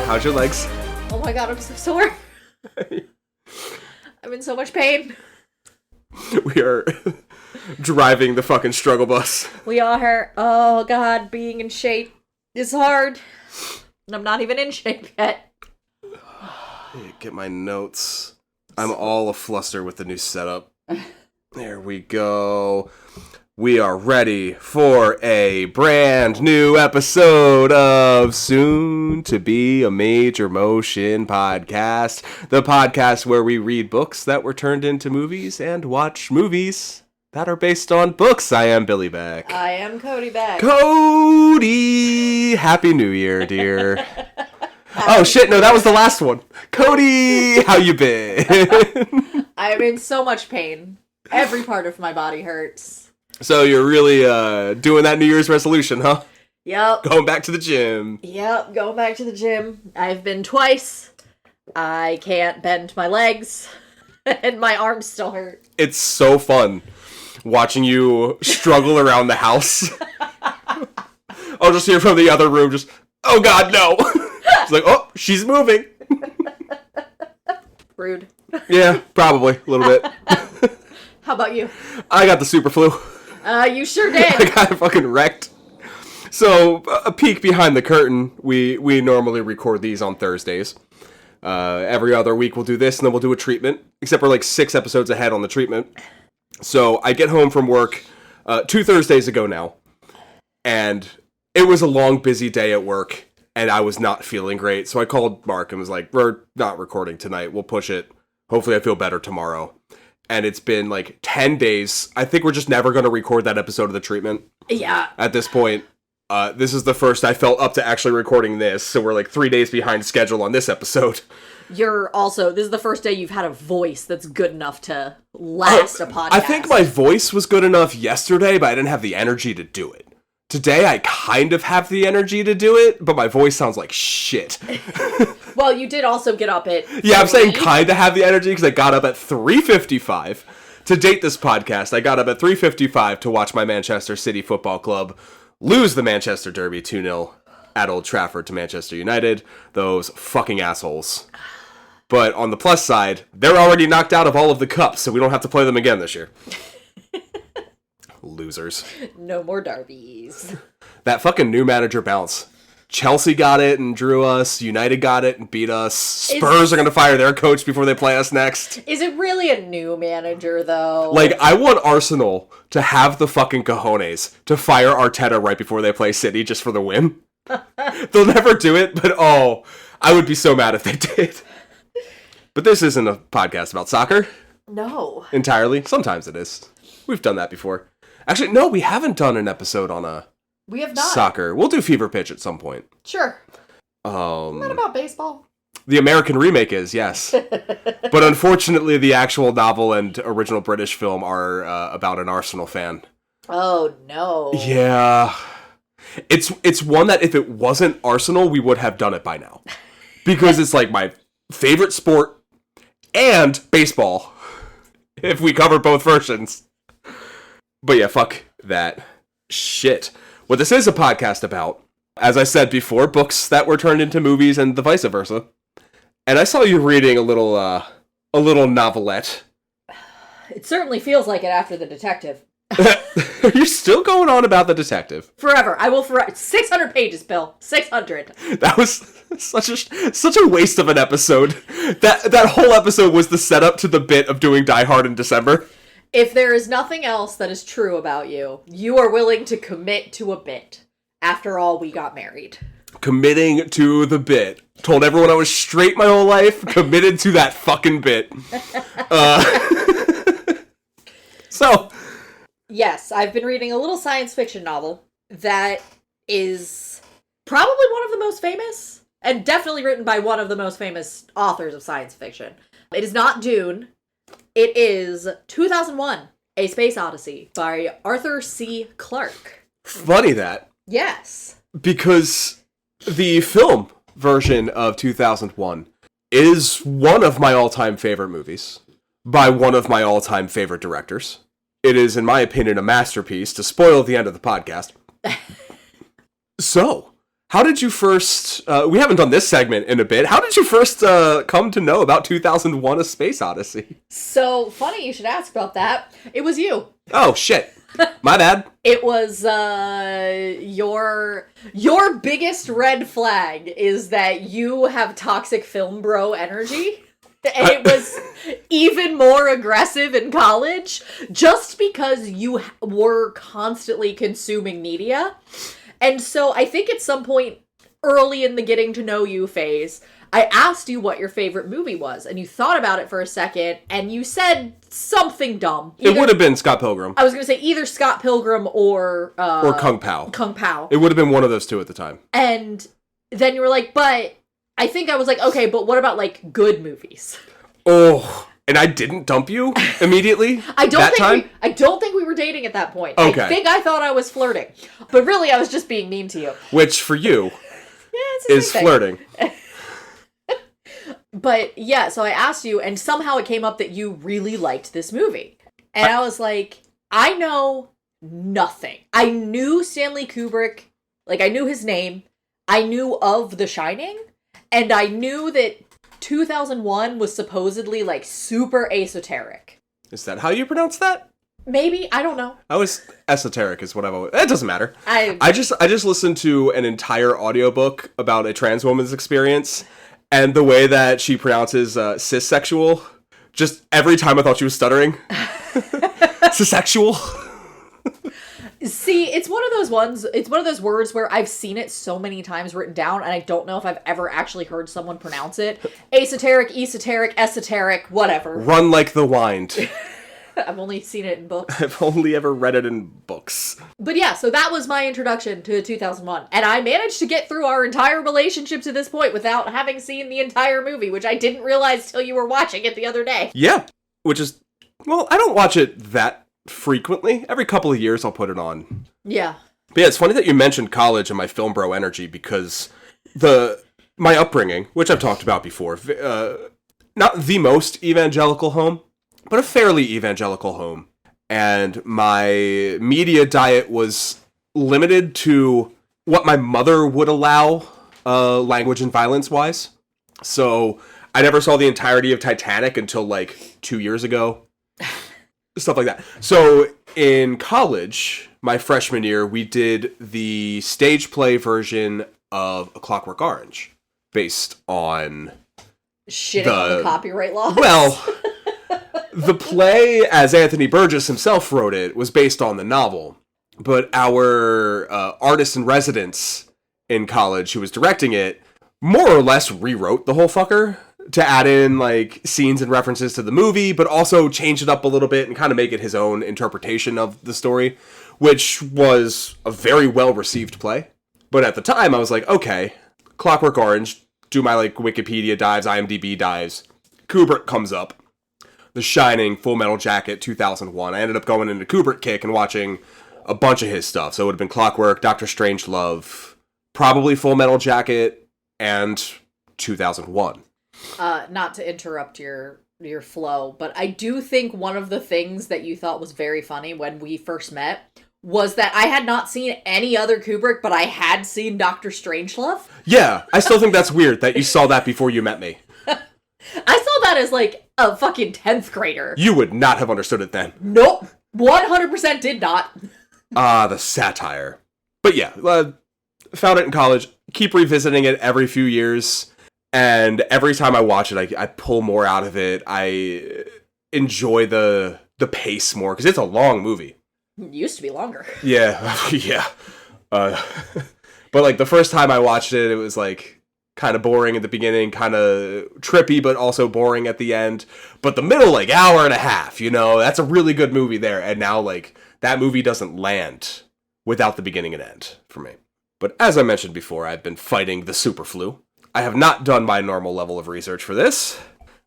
How's your legs? Oh my god, I'm so sore. I'm in so much pain. We are driving the fucking struggle bus. We are. Oh god, being in shape is hard. And I'm not even in shape yet. Get my notes. I'm all afluster with the new setup. There we go. We are ready for a brand new episode of Soon to Be a Major Motion Podcast. The podcast where we read books that were turned into movies and watch movies that are based on books. I am Billy Beck. I am Codie Beck. Codie! Happy New Year, dear. Oh shit, no, that was the last one. Codie, how you been? I'm in so much pain. Every part of my body hurts. So you're really doing that New Year's resolution, huh? Yep. Going back to the gym. Yep, going back to the gym. I've been twice. I can't bend my legs. And my arms still hurt. It's so fun watching you struggle around the house. I'll just hear from the other room just, oh god, no. It's like, oh, she's moving. Rude. Yeah, probably, a little bit. How about you? I got the SuperFlu. You sure did. I got fucking wrecked. So, a peek behind the curtain, we normally record these on Thursdays. Every other week we'll do this, and then we'll do a treatment. Except we're like 6 episodes ahead on the treatment. So, I get home from work 2 Thursdays ago now. And it was a long, busy day at work. And I was not feeling great. So I called Mark and was like, we're not recording tonight. We'll push it. Hopefully I feel better tomorrow. And it's been like 10 days. I think we're just never going to record that episode of the treatment. Yeah. At this point, this is the first I felt up to actually recording this. So we're like 3 days behind schedule on this episode. This is the first day you've had a voice that's good enough to last a podcast. I think my voice was good enough yesterday, but I didn't have the energy to do it. Today, I kind of have the energy to do it, but my voice sounds like shit. Well, you did also get up at 3. Yeah, I'm saying kind of have the energy because I got up at 3:55. To date this podcast, I got up at 3:55 to watch my Manchester City Football Club lose the Manchester Derby 2-0 at Old Trafford to Manchester United. Those fucking assholes. But on the plus side, they're already knocked out of all of the cups, so we don't have to play them again this year. Losers. No more derbies. That fucking new manager bounce. Chelsea got it and drew us. United got it and beat us. Spurs are going to fire their coach before they play us next. Is it really a new manager, though? Like, I want Arsenal to have the fucking cojones to fire Arteta right before they play City just for the win. They'll never do it, but oh, I would be so mad if they did. But this isn't a podcast about soccer. No. Entirely. Sometimes it is. We've done that before. Actually, no, we haven't done an episode on we have not. Soccer. We'll do Fever Pitch at some point. Sure. Isn't that about baseball? The American remake is, yes. But unfortunately, the actual novel and original British film are about an Arsenal fan. Oh, no. Yeah. It's one that if it wasn't Arsenal, we would have done it by now. Because it's like my favorite sport and baseball. If we cover both versions. But yeah, fuck that shit. What this is a podcast about, as I said before, books that were turned into movies and the vice versa. And I saw you reading a little novelette. It certainly feels like it after The Detective. Are you still going on about The Detective? Forever. I will forever. 600 pages, Bill. 600. That was such a waste of an episode. That whole episode was the setup to the bit of doing Die Hard in December. If there is nothing else that is true about you, you are willing to commit to a bit. After all, we got married. Committing to the bit. Told everyone I was straight my whole life. Committed to that fucking bit. So. Yes, I've been reading a little science fiction novel that is probably one of the most famous And definitely written by one of the most famous authors of science fiction. It is not Dune. It is 2001, A Space Odyssey by Arthur C. Clarke. Funny that. Yes. Because the film version of 2001 is one of my all-time favorite movies by one of my all-time favorite directors. It is, in my opinion, a masterpiece, to spoil the end of the podcast. So, how did you first... we haven't done this segment in a bit. How did you first come to know about 2001: A Space Odyssey? So, funny you should ask about that. It was you. Oh, shit. My bad. It was, your biggest red flag is that you have toxic film bro energy. And it was even more aggressive in college just because you were constantly consuming media. And so I think at some point early in the getting to know you phase, I asked you what your favorite movie was, and you thought about it for a second, and you said something dumb. It would have been Scott Pilgrim. I was going to say either Scott Pilgrim or Kung Pao. Kung Pao. It would have been one of those two at the time. And then you were like, but I think I was like, okay, but what about like good movies? Oh, and I didn't dump you immediately. I don't think we were dating at that point. Okay. I think I thought I was flirting, but really I was just being mean to you. Which for you is flirting. But yeah, so I asked you, and somehow it came up that you really liked this movie. And I was like, I know nothing. I knew Stanley Kubrick, like I knew his name, I knew of The Shining, and I knew that 2001 was supposedly like super esoteric. Is that how you pronounce that? Maybe, I don't know. I was esoteric is what I've always... It doesn't matter. I just listened to an entire audiobook about a trans woman's experience, and the way that she pronounces cissexual, just every time I thought she was stuttering. Cissexual. See, it's one of those ones, it's one of those words where I've seen it so many times written down, and I don't know if I've ever actually heard someone pronounce it. Esoteric, esoteric, esoteric, whatever. Run like the wind. I've only seen it in books. I've only ever read it in books. But yeah, so that was my introduction to 2001. And I managed to get through our entire relationship to this point without having seen the entire movie, which I didn't realize till you were watching it the other day. Yeah, which is... Well, I don't watch it that frequently. Every couple of years I'll put it on. Yeah. But yeah, it's funny that you mentioned college and my film bro energy, because my upbringing, which I've talked about before, not the most evangelical home, but a fairly evangelical home. And my media diet was limited to what my mother would allow, language and violence-wise. So I never saw the entirety of Titanic until like 2 years ago. Stuff like that. So in college, my freshman year, we did the stage play version of A Clockwork Orange, based on... Shitting on the copyright laws? Well... The play, as Anthony Burgess himself wrote it, was based on the novel. But our artist in residence in college who was directing it more or less rewrote the whole fucker to add in like scenes and references to the movie, but also change it up a little bit and kind of make it his own interpretation of the story, which was a very well-received play. But at the time, I was like, okay, Clockwork Orange, do my like Wikipedia dives, IMDb dives. Kubrick comes up. The Shining, Full Metal Jacket, 2001. I ended up going into Kubrick kick and watching a bunch of his stuff. So it would have been Clockwork, Dr. Strangelove, probably Full Metal Jacket, and 2001. Not to interrupt your flow, but I do think one of the things that you thought was very funny when we first met was that I had not seen any other Kubrick, but I had seen Dr. Strangelove. Yeah, I still think that's weird that you saw that before you met me. I saw that as like a fucking 10th grader. You would not have understood it then. Nope. 100% did not. The satire. But yeah, found it in college. Keep revisiting it every few years. And every time I watch it, I pull more out of it. I enjoy the pace more, because it's a long movie. It used to be longer. Yeah, yeah. But like the first time I watched it, it was like kind of boring at the beginning, kind of trippy, but also boring at the end. But the middle, like, hour and a half, you know, that's a really good movie there. And now, like, that movie doesn't land without the beginning and end for me. But as I mentioned before, I've been fighting the SuperFlu. I have not done my normal level of research for this,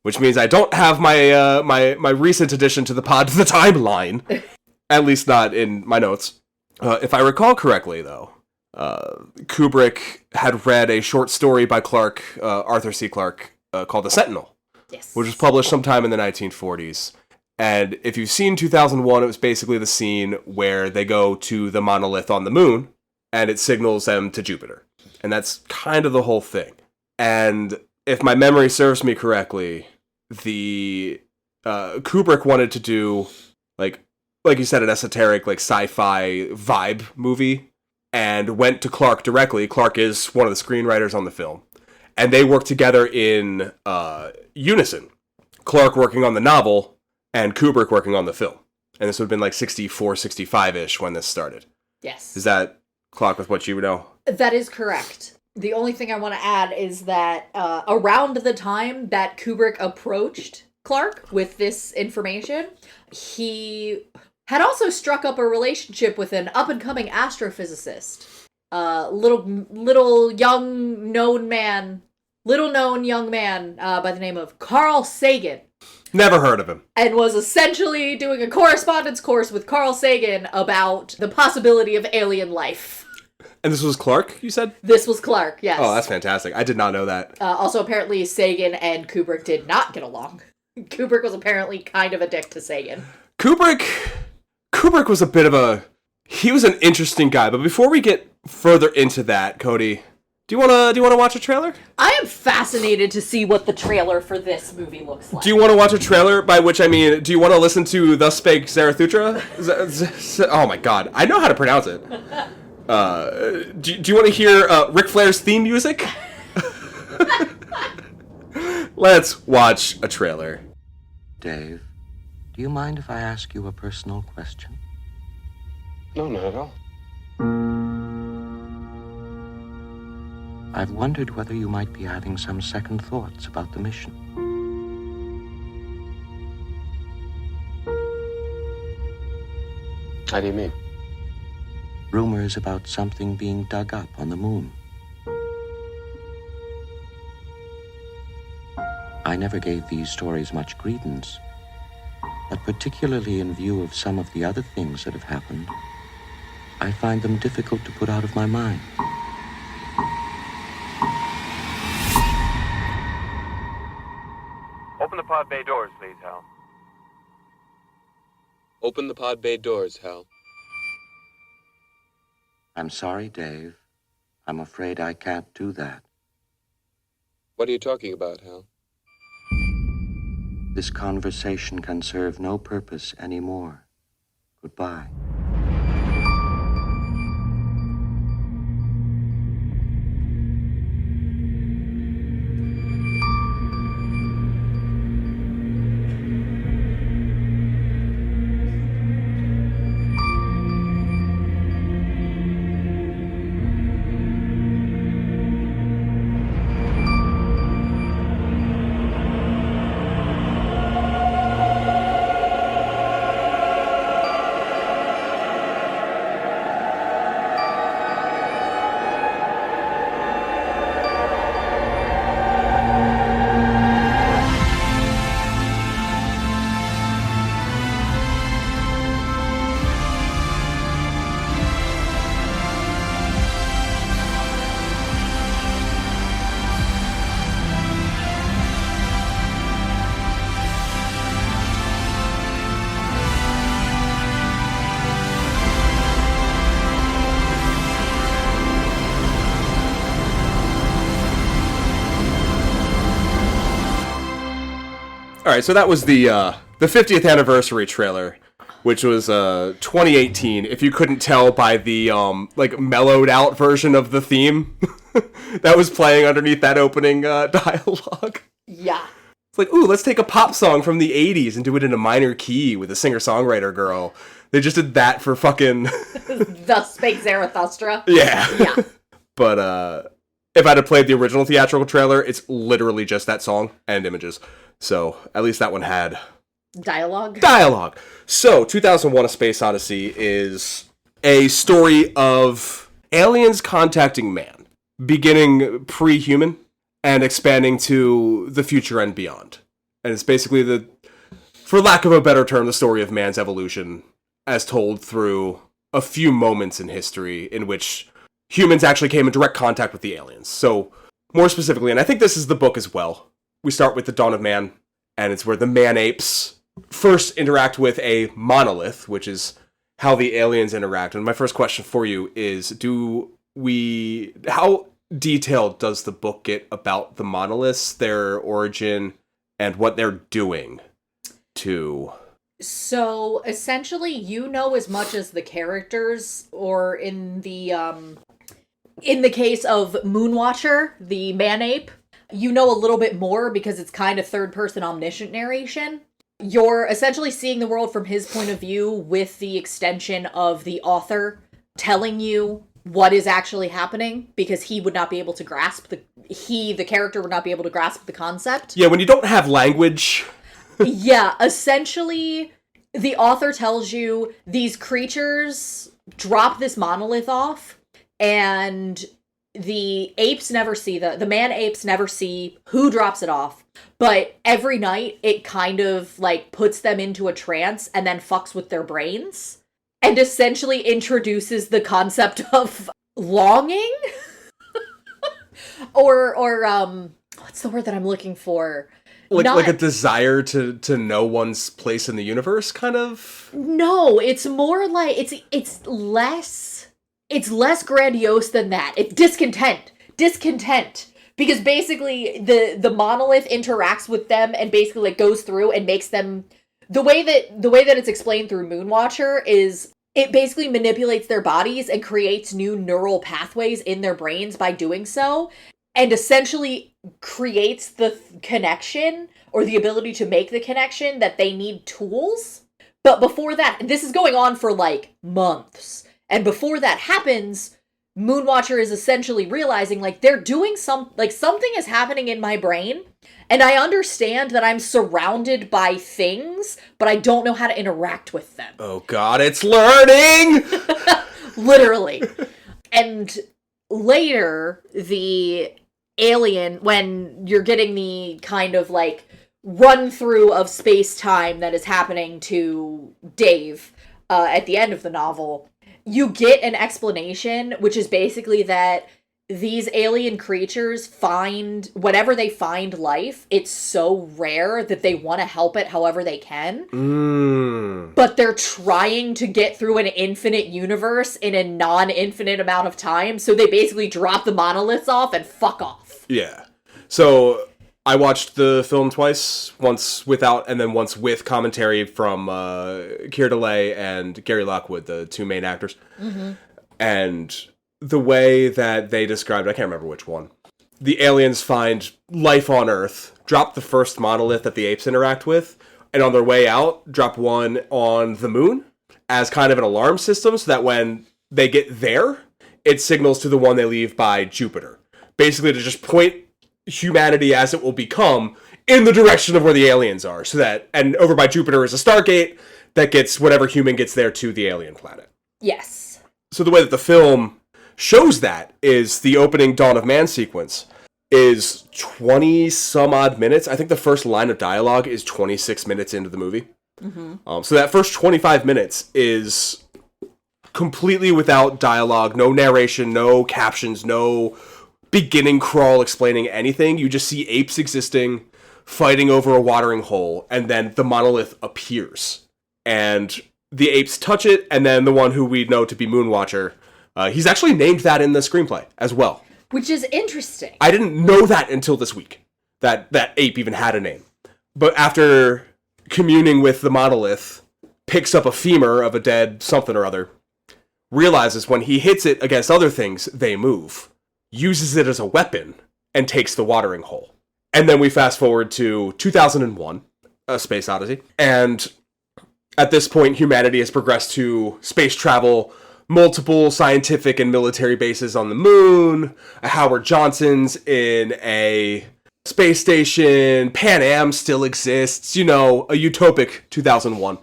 which means I don't have my my recent addition to the pod to the timeline, at least not in my notes. If I recall correctly, though, Kubrick had read a short story by Clarke, Arthur C. Clarke, called The Sentinel, Yes. which was published sometime in the 1940s. And if you've seen 2001, it was basically the scene where they go to the monolith on the moon, and it signals them to Jupiter. And that's kind of the whole thing. And if my memory serves me correctly, the Kubrick wanted to do, like you said, an esoteric, like, sci-fi vibe movie, and went to Clarke directly. Clarke is one of the screenwriters on the film. And they worked together in unison. Clarke working on the novel, and Kubrick working on the film. And this would have been like 64, 65-ish when this started. Yes. Is that clock with what you know? That is correct. The only thing I want to add is that around the time that Kubrick approached Clarke with this information, he had also struck up a relationship with an up-and-coming astrophysicist. Little known young man by the name of Carl Sagan. Never heard of him. And was essentially doing a correspondence course with Carl Sagan about the possibility of alien life. And this was Clarke, you said? This was Clarke, yes. Oh, that's fantastic. I did not know that. Also, apparently, Sagan and Kubrick did not get along. Kubrick was apparently kind of a dick to Sagan. Kubrick was a bit of a... He was an interesting guy, but before we get further into that, Codie, do you wanna watch a trailer? I am fascinated to see what the trailer for this movie looks like. Do you want to watch a trailer, by which I mean, do you want to listen to Thus Spake Zarathustra? Oh my god, I know how to pronounce it. Do you want to hear Ric Flair's theme music? Let's watch a trailer. Dave, do you mind if I ask you a personal question? No, not at all. I've wondered whether you might be having some second thoughts about the mission. How do you mean? Rumors about something being dug up on the moon. I never gave these stories much credence, but particularly in view of some of the other things that have happened, I find them difficult to put out of my mind. Open the pod bay doors, please, Hal. Open the pod bay doors, Hal. I'm sorry, Dave. I'm afraid I can't do that. What are you talking about, Hal? This conversation can serve no purpose anymore. Goodbye. All right, so that was the 50th anniversary trailer, which was 2018. If you couldn't tell by the like mellowed out version of the theme that was playing underneath that opening dialogue. Yeah. It's like, ooh, let's take a pop song from the 80s and do it in a minor key with a singer-songwriter girl. They just did that for fucking... Thus Spake Zarathustra. Yeah. Yeah. But if I'd have played the original theatrical trailer, it's literally just that song and images. So at least that one had... Dialogue. So, 2001: A Space Odyssey is a story of aliens contacting man, beginning pre-human, and expanding to the future and beyond. And it's basically for lack of a better term, the story of man's evolution as told through a few moments in history in which humans actually came in direct contact with the aliens. So, more specifically, and I think this is the book as well, we start with the dawn of man, and it's where the man-apes first interact with a monolith, which is how the aliens interact. And my first question for you is, how detailed does the book get about the monoliths, their origin, and what they're doing to... So, essentially, you know as much as the characters, or in the case of Moonwatcher, the man-ape, you know a little bit more because it's kind of third-person omniscient narration. You're essentially seeing the world from his point of view with the extension of the author telling you what is actually happening, because he would not be able to grasp the character would not be able to grasp the concept. Yeah, when you don't have language... Yeah, essentially, the author tells you these creatures drop this monolith off, and the apes never see the man-apes never see who drops it off, but every night it kind of, like, puts them into a trance and then fucks with their brains, and essentially introduces the concept of longing? or what's the word that I'm looking for? Like a desire to know one's place in the universe, kind of? No, it's more like, it's less grandiose than that. It's discontent. Because basically, the monolith interacts with them and basically, like, goes through and makes them... The way that it's explained through Moonwatcher is it basically manipulates their bodies and creates new neural pathways in their brains by doing so, and essentially creates the connection, or the ability to make the connection, that they need tools. But before that, this is going on for, like, months. And before that happens, Moonwatcher is essentially realizing, like, they're doing something is happening in my brain, and I understand that I'm surrounded by things, but I don't know how to interact with them. Oh god, it's learning! Literally. And later, the alien, when you're getting the kind of, like, run-through of space-time that is happening to Dave at the end of the novel, you get an explanation, which is basically that these alien creatures whenever they find life, it's so rare that they want to help it however they can. But they're trying to get through an infinite universe in a non-infinite amount of time, so they basically drop the monoliths off and fuck off. Yeah. So, I watched the film twice, once without and then once with commentary from Keir Dullea and Gary Lockwood, the two main actors. Mm-hmm. And the way that they described, I can't remember which one, the aliens find life on Earth, drop the first monolith that the apes interact with, and on their way out, drop one on the moon as kind of an alarm system, so that when they get there, it signals to the one they leave by Jupiter. Basically to just point humanity as it will become in the direction of where the aliens are, so that, and over by Jupiter is a Stargate that gets whatever human gets there to the alien planet. Yes. So the way that the film shows that is the opening Dawn of Man sequence is 20 some odd minutes. I think the first line of dialogue is 26 minutes into the movie. Mm-hmm. So that first 25 minutes is completely without dialogue, no narration, no captions, no beginning crawl explaining anything. You just see apes existing, fighting over a watering hole, and then the monolith appears. And the apes touch it, and then the one who we know to be Moonwatcher, he's actually named that in the screenplay as well. Which is interesting. I didn't know that until this week, that ape even had a name. But after communing with the monolith, picks up a femur of a dead something or other, realizes when he hits it against other things, they move, uses it as a weapon, and takes the watering hole. And then we fast forward to 2001, A Space Odyssey, and at this point, humanity has progressed to space travel, multiple scientific and military bases on the moon, a Howard Johnson's in a space station, Pan Am still exists, you know, a utopic 2001.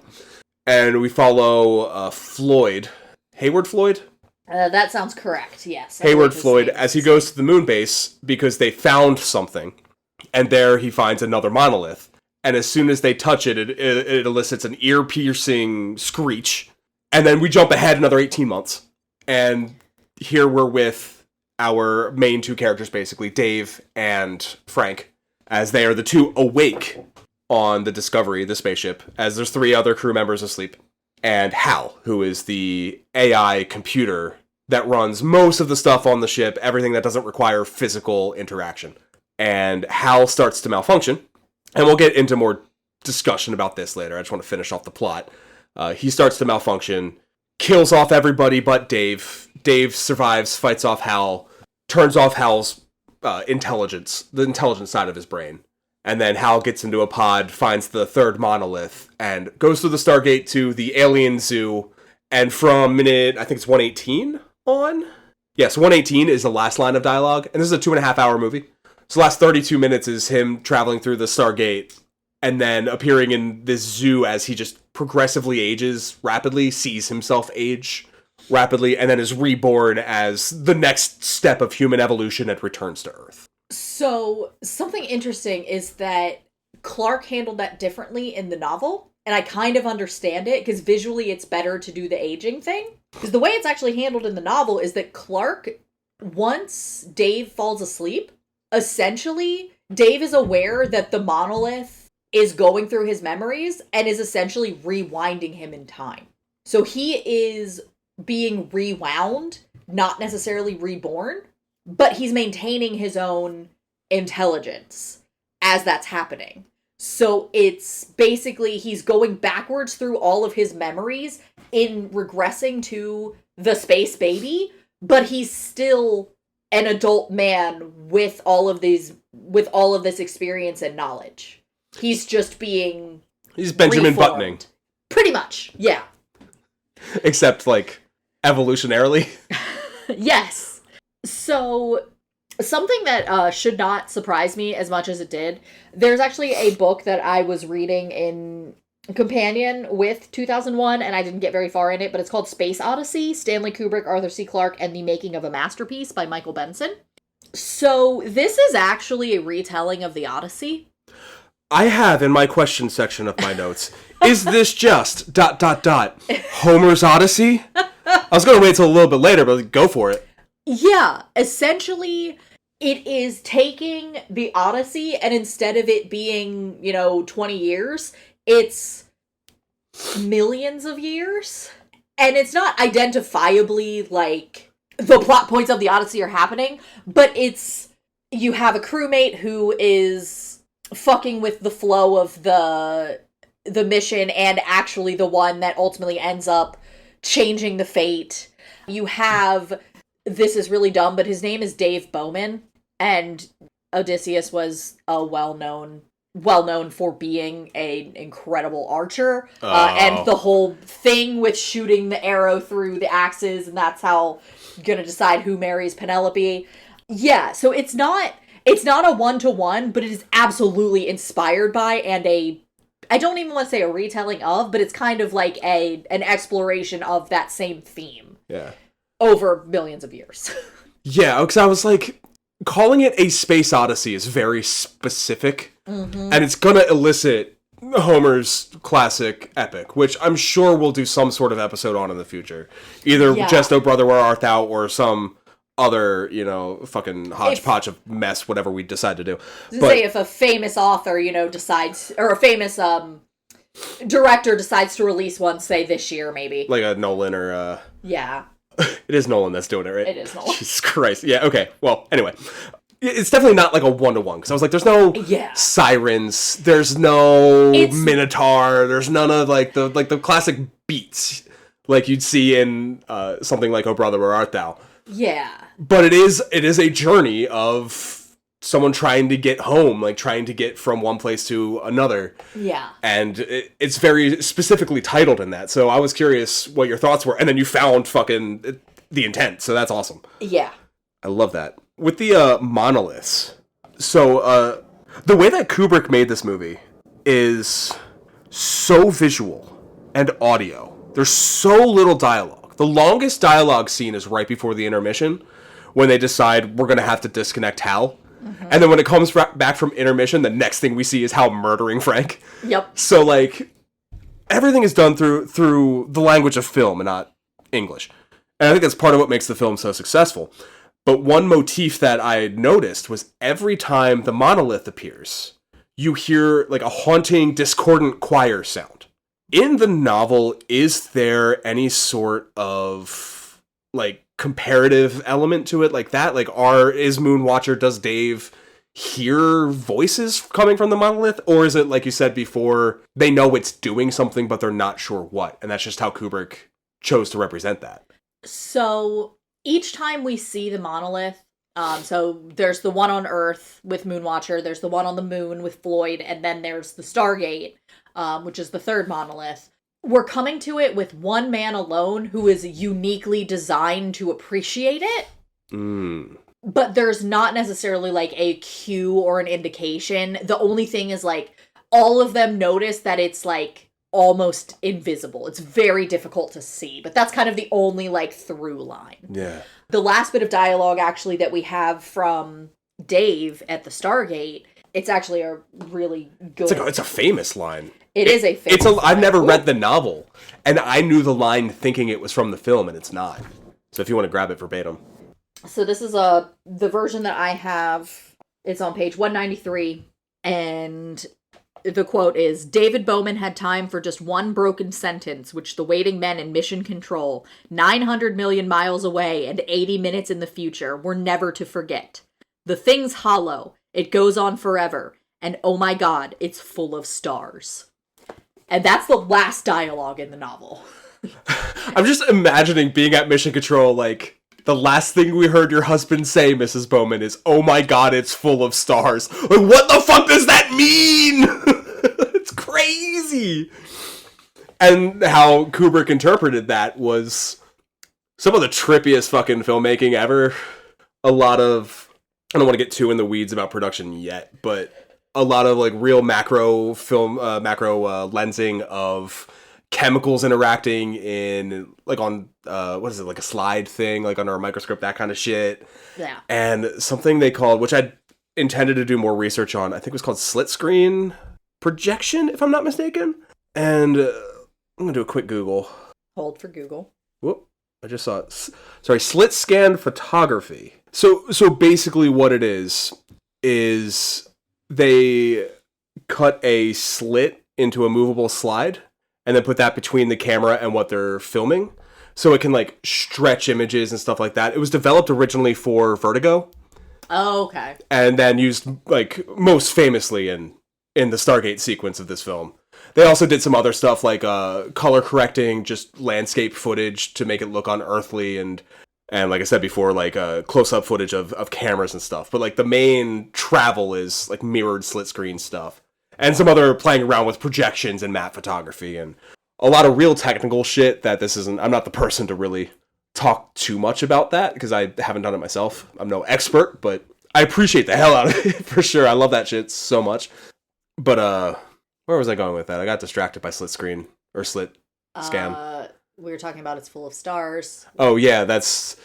And we follow Floyd. Hayward Floyd? That sounds correct, yes. Hayward Floyd, as he goes to the moon base because they found something, and there he finds another monolith. And as soon as they touch it, it elicits an ear-piercing screech. And then we jump ahead another 18 months. And here we're with our main two characters, basically, Dave and Frank, as they are the two awake on the Discovery, the spaceship, as there's 3 other crew members asleep. And Hal, who is the AI computer that runs most of the stuff on the ship, everything that doesn't require physical interaction. And Hal starts to malfunction, and we'll get into more discussion about this later. I just want to finish off the plot. He starts to malfunction, kills off everybody but Dave. Dave survives, fights off Hal, turns off Hal's intelligence, the intelligence side of his brain. And then Hal gets into a pod, finds the 3rd monolith, and goes through the Stargate to the alien zoo. And from minute, I think it's 118 on? Yes, 118 is the last line of dialogue. And this is a 2.5-hour movie. So the last 32 minutes is him traveling through the Stargate and then appearing in this zoo as he just progressively ages rapidly, sees himself age rapidly, and then is reborn as the next step of human evolution and returns to Earth. So, something interesting is that Clarke handled that differently in the novel, and I kind of understand it, because visually it's better to do the aging thing. Because the way it's actually handled in the novel is that Clarke, once Dave falls asleep, essentially, Dave is aware that the monolith is going through his memories and is essentially rewinding him in time. So he is being rewound, not necessarily reborn, but he's maintaining his own intelligence as that's happening. So it's basically he's going backwards through all of his memories in regressing to the space baby, but he's still an adult man with all of this experience and knowledge. He's just being He's Benjamin reformed. Buttoning. Pretty much, yeah. Except, like, evolutionarily. Yes. So, something that should not surprise me as much as it did, there's actually a book that I was reading in companion with 2001, and I didn't get very far in it, but it's called Space Odyssey, Stanley Kubrick, Arthur C. Clarke, and the Making of a Masterpiece by Michael Benson. So, this is actually a retelling of the Odyssey. I have in my question section of my notes, is this just ... Homer's Odyssey? I was going to wait till a little bit later, but go for it. Yeah, essentially, it is taking the Odyssey, and instead of it being, 20 years, it's millions of years. And it's not identifiably, like, the plot points of the Odyssey are happening, but you have a crewmate who is fucking with the flow of the mission and actually the one that ultimately ends up changing the fate. You have, this is really dumb, but his name is Dave Bowman, and Odysseus was a well-known for being an incredible archer, and the whole thing with shooting the arrow through the axes, and that's how you're gonna decide who marries Penelope. Yeah, so it's not a one-to-one, but it is absolutely inspired by and I don't even want to say a retelling of, but it's kind of like an exploration of that same theme. Yeah. Over millions of years. Yeah, because I was like, calling it a Space Odyssey is very specific, and it's gonna elicit Homer's classic epic, which I'm sure we'll do some sort of episode on in the future. Either just Oh Brother, Where Art Thou, or some other, fucking hodgepodge of mess, whatever we decide to do. Say if a famous author, decides, or a famous director decides to release one, say this year, maybe. Like a Nolan or... Yeah. It is Nolan that's doing it, right? It is Nolan. Jesus Christ. Yeah, okay. Well, anyway. It's definitely not like a one-to-one, because I was like, there's no sirens, there's no Minotaur, there's none of, like the classic beats, like you'd see in something like Oh Brother, Where Art Thou? Yeah. But it is a journey of someone trying to get home, like trying to get from one place to another. Yeah. And it's very specifically titled in that. So I was curious what your thoughts were. And then you found fucking the intent. So that's awesome. Yeah. I love that. With the monoliths. So the way that Kubrick made this movie is so visual and audio. There's so little dialogue. The longest dialogue scene is right before the intermission, when they decide we're going to have to disconnect Hal. And then when it comes back from intermission, the next thing we see is Hal murdering Frank. Yep. So, like, everything is done through the language of film and not English. And I think that's part of what makes the film so successful. But one motif that I noticed was every time the monolith appears, you hear, like, a haunting, discordant choir sound. In the novel, is there any sort of, like, comparative element to it like that? Like, is Moonwatcher, does Dave hear voices coming from the monolith? Or is it, like you said before, they know it's doing something, but they're not sure what? And that's just how Kubrick chose to represent that. So, each time we see the monolith, so there's the one on Earth with Moonwatcher, there's the one on the moon with Floyd, and then there's the Stargate, which is the third monolith. We're coming to it with one man alone who is uniquely designed to appreciate it. But there's not necessarily, like, a cue or an indication. The only thing is, like, all of them notice that it's, like, almost invisible. It's very difficult to see. But that's kind of the only, like, through line. Yeah. The last bit of dialogue, actually, that we have from Dave at the Stargate, it's actually a really good... It's a famous line. It is a famous line. I've never read the novel, and I knew the line thinking it was from the film, and it's not. So if you want to grab it verbatim. So this is the version that I have. It's on page 193, and the quote is, "David Bowman had time for just one broken sentence, which the waiting men in Mission Control, 900 million miles away and 80 minutes in the future, were never to forget. The thing's hollow. It goes on forever. And oh my god, it's full of stars." And that's the last dialogue in the novel. I'm just imagining being at Mission Control, like, the last thing we heard your husband say, Mrs. Bowman, is, "Oh my god, it's full of stars." Like, what the fuck does that mean? It's crazy. And how Kubrick interpreted that was some of the trippiest fucking filmmaking ever. A lot of, I don't want to get too in the weeds about production yet, but a lot of, like, real macro lensing of chemicals interacting in, like, on what is it, like a slide thing, like under a microscope, that kind of shit. Yeah. And something they called, which I intended to do more research on, I think it was called slit screen projection, if I'm not mistaken. And I'm gonna do a quick Google. Hold for Google. Whoop! I just saw it. Sorry, slit scan photography. So basically, what it is they cut a slit into a movable slide and then put that between the camera and what they're filming, so it can, like, stretch images and stuff like that. It was developed originally for Vertigo. Oh, okay. And then used, like, most famously in the Stargate sequence of this film. They also did some other stuff, like color correcting just landscape footage to make it look unearthly, and like I said before, like close-up footage of cameras and stuff. But, like, the main travel is, like, mirrored slit screen stuff. And some other playing around with projections and matte photography, and a lot of real technical shit that I'm not the person to really talk too much about that, because I haven't done it myself. I'm no expert, but I appreciate the hell out of it, for sure. I love that shit so much. But, where was I going with that? I got distracted by slit screen, or slit scan. We were talking about it's full of stars. Oh, yeah, that's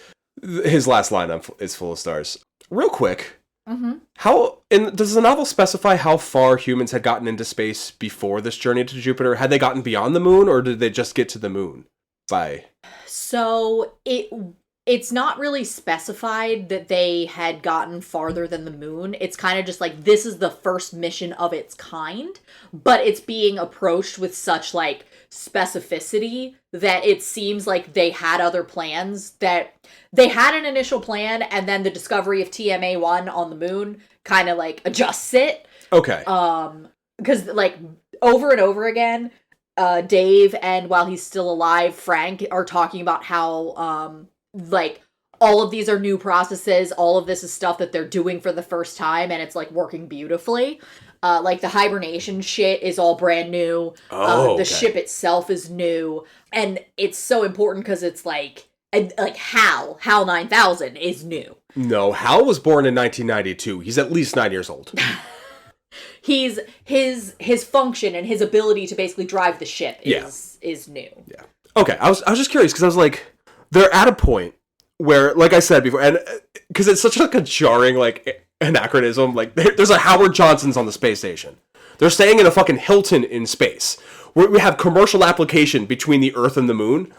his last line is full of stars. Real quick, does the novel specify how far humans had gotten into space before this journey to Jupiter? Had they gotten beyond the moon, or did they just get to the moon? So it's not really specified that they had gotten farther than the moon. It's kind of just like, this is the first mission of its kind, but it's being approached with such, like, specificity that it seems like they had other plans, that they had an initial plan, and then the discovery of TMA-1 on the moon kind of, like, adjusts it. Okay. Because, like, over and over again, Dave and, while he's still alive, Frank are talking about how, like, all of these are new processes, all of this is stuff that they're doing for the first time, and it's, like, working beautifully. Like, the hibernation shit is all brand new. The ship itself is new. And it's so important because it's, like HAL 9000 is new. No, Hal was born in 1992. He's at least 9 years old. His function and his ability to basically drive the ship is new. Yeah. Okay, I was just curious, because I was like, they're at a point where, like I said before, and because it's such like a jarring like anachronism, like there's a Howard Johnson's on the space station. They're staying in a fucking Hilton in space. We have commercial application between the Earth and the Moon.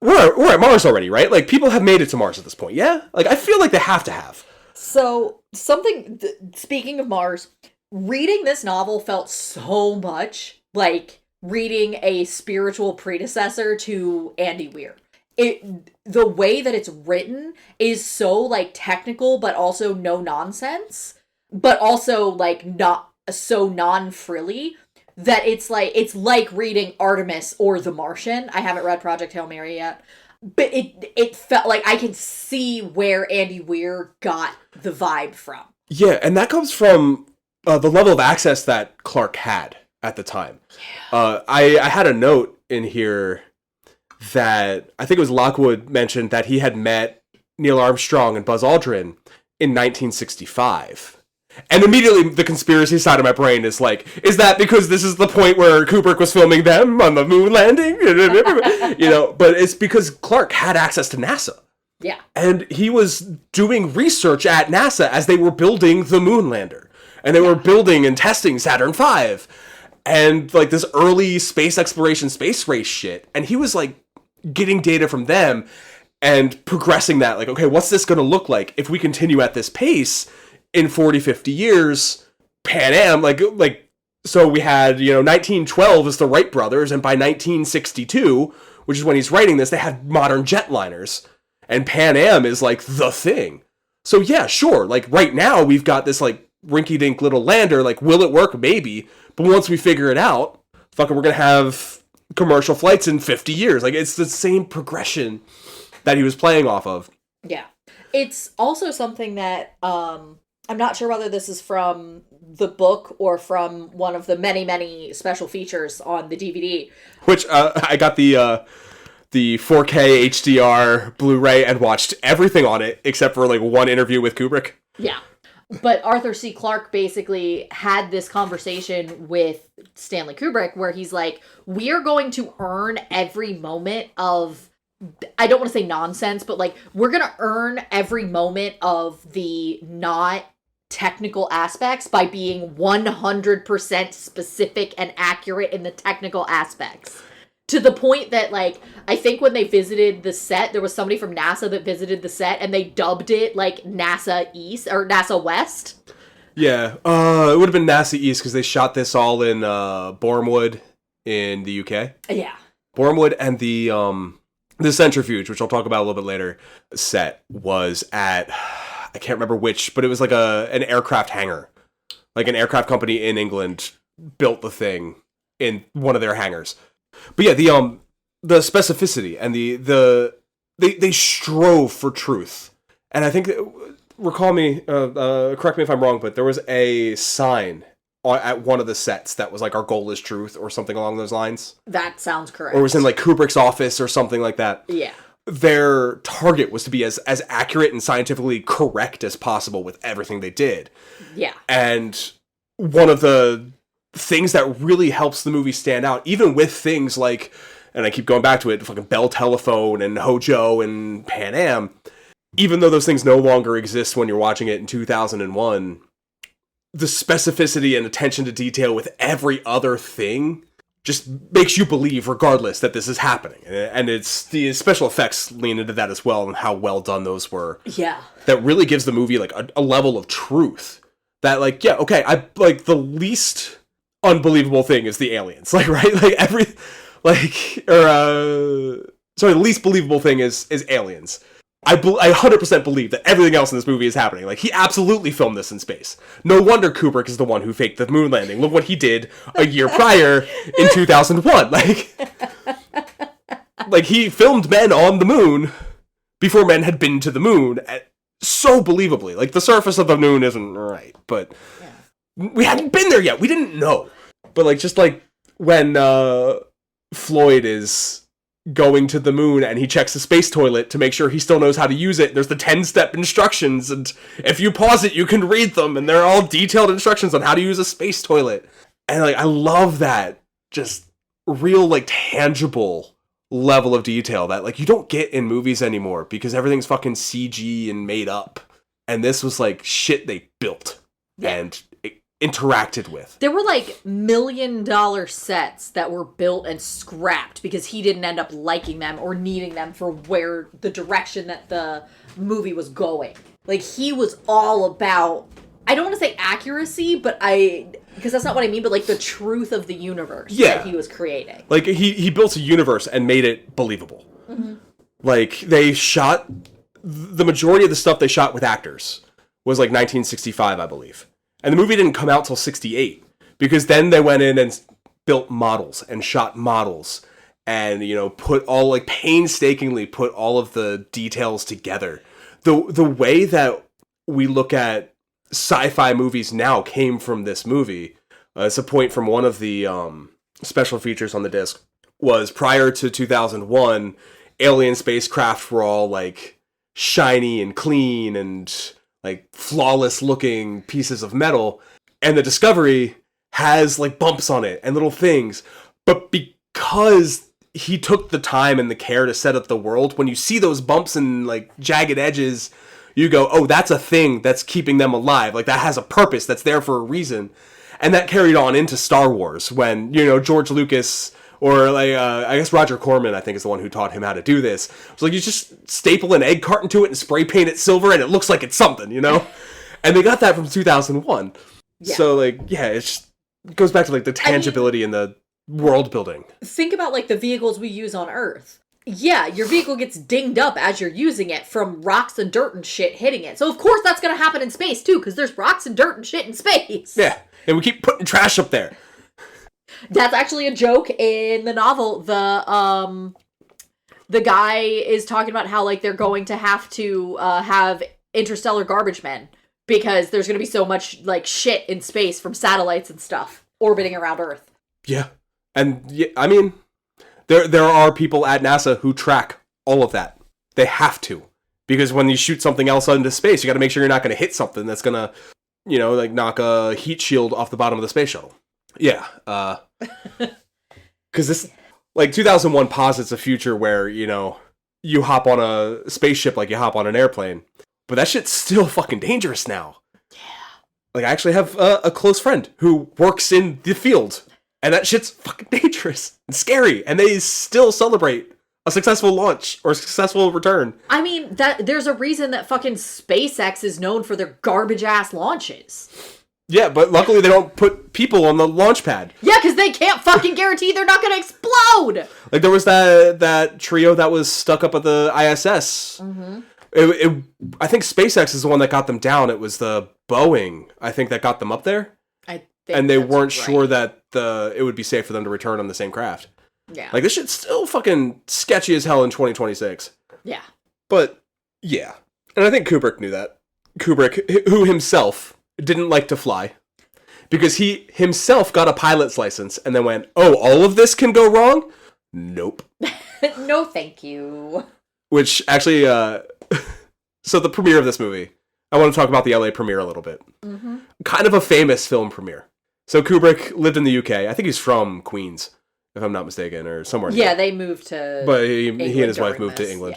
We're at Mars already, right? Like, people have made it to Mars at this point, yeah? Like, I feel like they have to have. So, speaking of Mars, reading this novel felt so much like reading a spiritual predecessor to Andy Weir. The way that it's written is so, like, technical, but also no nonsense, but also, like, not so non-frilly, that it's like reading Artemis or The Martian. I haven't read Project Hail Mary yet, but it felt like I can see where Andy Weir got the vibe from. Yeah, and that comes from the level of access that Clarke had at the time. Yeah. I had a note in here that I think it was Lockwood mentioned that he had met Neil Armstrong and Buzz Aldrin in 1965. And immediately the conspiracy side of my brain is like, is that because this is the point where Kubrick was filming them on the moon landing? But it's because Clarke had access to NASA. Yeah. And he was doing research at NASA as they were building the moon lander. And they were building and testing Saturn V. And like this early space exploration, space race shit. And he was like getting data from them and progressing that. Like, okay, what's this going to look like if we continue at this pace? In 40, 50 years, Pan Am, so we had, 1912 is the Wright brothers, and by 1962, which is when he's writing this, they had modern jetliners, and Pan Am is, like, the thing. So, yeah, sure, like, right now, we've got this, like, rinky-dink little lander, like, will it work? Maybe, but once we figure it out, fucking, we're gonna have commercial flights in 50 years. Like, it's the same progression that he was playing off of. Yeah. It's also something that, I'm not sure whether this is from the book or from one of the many, many special features on the DVD. Which, I got the 4K HDR Blu-ray and watched everything on it except for, like, one interview with Kubrick. Yeah. But Arthur C. Clarke basically had this conversation with Stanley Kubrick where he's like, we are going to earn every moment of, I don't want to say nonsense, but, like, we're going to earn every moment of the not technical aspects by being 100% specific and accurate in the technical aspects. To the point that, like, I think when they visited the set, there was somebody from NASA that visited the set and they dubbed it, like, NASA East or NASA West. Yeah, it would have been NASA East because they shot this all in Bournemouth in the UK. Yeah. Bournemouth, and the Centrifuge, which I'll talk about a little bit later, set was at, I can't remember which, but it was like an aircraft hangar. Like an aircraft company in England built the thing in one of their hangars. But yeah, the specificity and they strove for truth. And I think, correct me if I'm wrong, but there was a sign at one of the sets that was like, our goal is truth, or something along those lines. That sounds correct. Or it was in like Kubrick's office or something like that. Yeah. Their target was to be as accurate and scientifically correct as possible with everything they did. Yeah. And one of the things that really helps the movie stand out, even with things like, and I keep going back to it, fucking Bell Telephone and Hojo and Pan Am, even though those things no longer exist when you're watching it in 2001, the specificity and attention to detail with every other thing just makes you believe, regardless, that this is happening. And it's the special effects lean into that as well, and how well done those were. Yeah. That really gives the movie like a level of truth. That, like, yeah, okay, I like the least unbelievable thing is the aliens. Like, right? Like the least believable thing is aliens. I 100% believe that everything else in this movie is happening. Like, he absolutely filmed this in space. No wonder Kubrick is the one who faked the moon landing. Look what he did a year prior in 2001. Like, he filmed men on the moon before men had been to the moon. So believably. Like, the surface of the moon isn't right, but we hadn't been there yet. We didn't know. But, like, just like when Floyd is going to the moon and he checks the space toilet to make sure he still knows how to use it. There's the 10-step instructions, and if you pause it, you can read them, and they're all detailed instructions on how to use a space toilet. And, like, I love that just real, like, tangible level of detail that like you don't get in movies anymore because everything's fucking CG and made up. And this was like shit they built and interacted with. There were like $1 million sets that were built and scrapped because he didn't end up liking them or needing them for where the direction that the movie was going. Like, he was all about, I don't want to say accuracy, but because that's not what I mean, but like the truth of the universe that he was creating. Like, he built a universe and made it believable. Mm-hmm. Like, they shot, the majority of the stuff they shot with actors was like 1965, I believe. And the movie didn't come out till 68, because then they went in and built models and shot models and, you know, painstakingly put all of the details together. The way that we look at sci-fi movies now came from this movie. It's a point from one of the special features on the disc was prior to 2001, alien spacecraft were all like shiny and clean and like flawless looking pieces of metal, and the Discovery has like bumps on it and little things. But because he took the time and the care to set up the world, when you see those bumps and like jagged edges, you go, oh, that's a thing that's keeping them alive. Like, that has a purpose, that's there for a reason. And that carried on into Star Wars when, you know, George Lucas, or like, I guess Roger Corman, I think, is the one who taught him how to do this. It's like, you just staple an egg carton to it and spray paint it silver and it looks like it's something, you know? And they got that from 2001. Yeah. So, like, yeah, it goes back to, like, the tangibility and the world building. Think about, like, the vehicles we use on Earth. Yeah, your vehicle gets dinged up as you're using it from rocks and dirt and shit hitting it. So, of course, that's going to happen in space, too, because there's rocks and dirt and shit in space. Yeah, and we keep putting trash up there. That's actually a joke in the novel. The guy is talking about how, like, they're going to have interstellar garbage men because there's going to be so much, like, shit in space from satellites and stuff orbiting around Earth. Yeah. And, yeah, I mean, there are people at NASA who track all of that. They have to. Because when you shoot something else out into space, you got to make sure you're not going to hit something that's going to, you know, like, knock a heat shield off the bottom of the space shuttle. Yeah, because this, like, 2001 posits a future where, you know, you hop on a spaceship like you hop on an airplane, but that shit's still fucking dangerous now. Yeah. Like, I actually have a close friend who works in the field, and that shit's fucking dangerous and scary, and they still celebrate a successful launch or a successful return. I mean, there's a reason that fucking SpaceX is known for their garbage-ass launches. Yeah, but luckily they don't put people on the launch pad. Yeah, because they can't fucking guarantee they're not going to explode! Like, there was that trio that was stuck up at the ISS. Mm-hmm. I think SpaceX is the one that got them down. It was the Boeing, I think, that got them up there. I think and they weren't sure that it would be safe for them to return on the same craft. Yeah. Like, this shit's still fucking sketchy as hell in 2026. Yeah. But, yeah. And I think Kubrick knew that. Kubrick, who himself didn't like to fly, because he himself got a pilot's license and then went, oh, all of this can go wrong? Nope. No, thank you. Which actually, so the premiere of this movie, I want to talk about the LA premiere a little bit. Mm-hmm. Kind of a famous film premiere. So Kubrick lived in the UK. I think he's from Queens, if I'm not mistaken, or somewhere. Yeah, they moved to But he and his wife moved to England.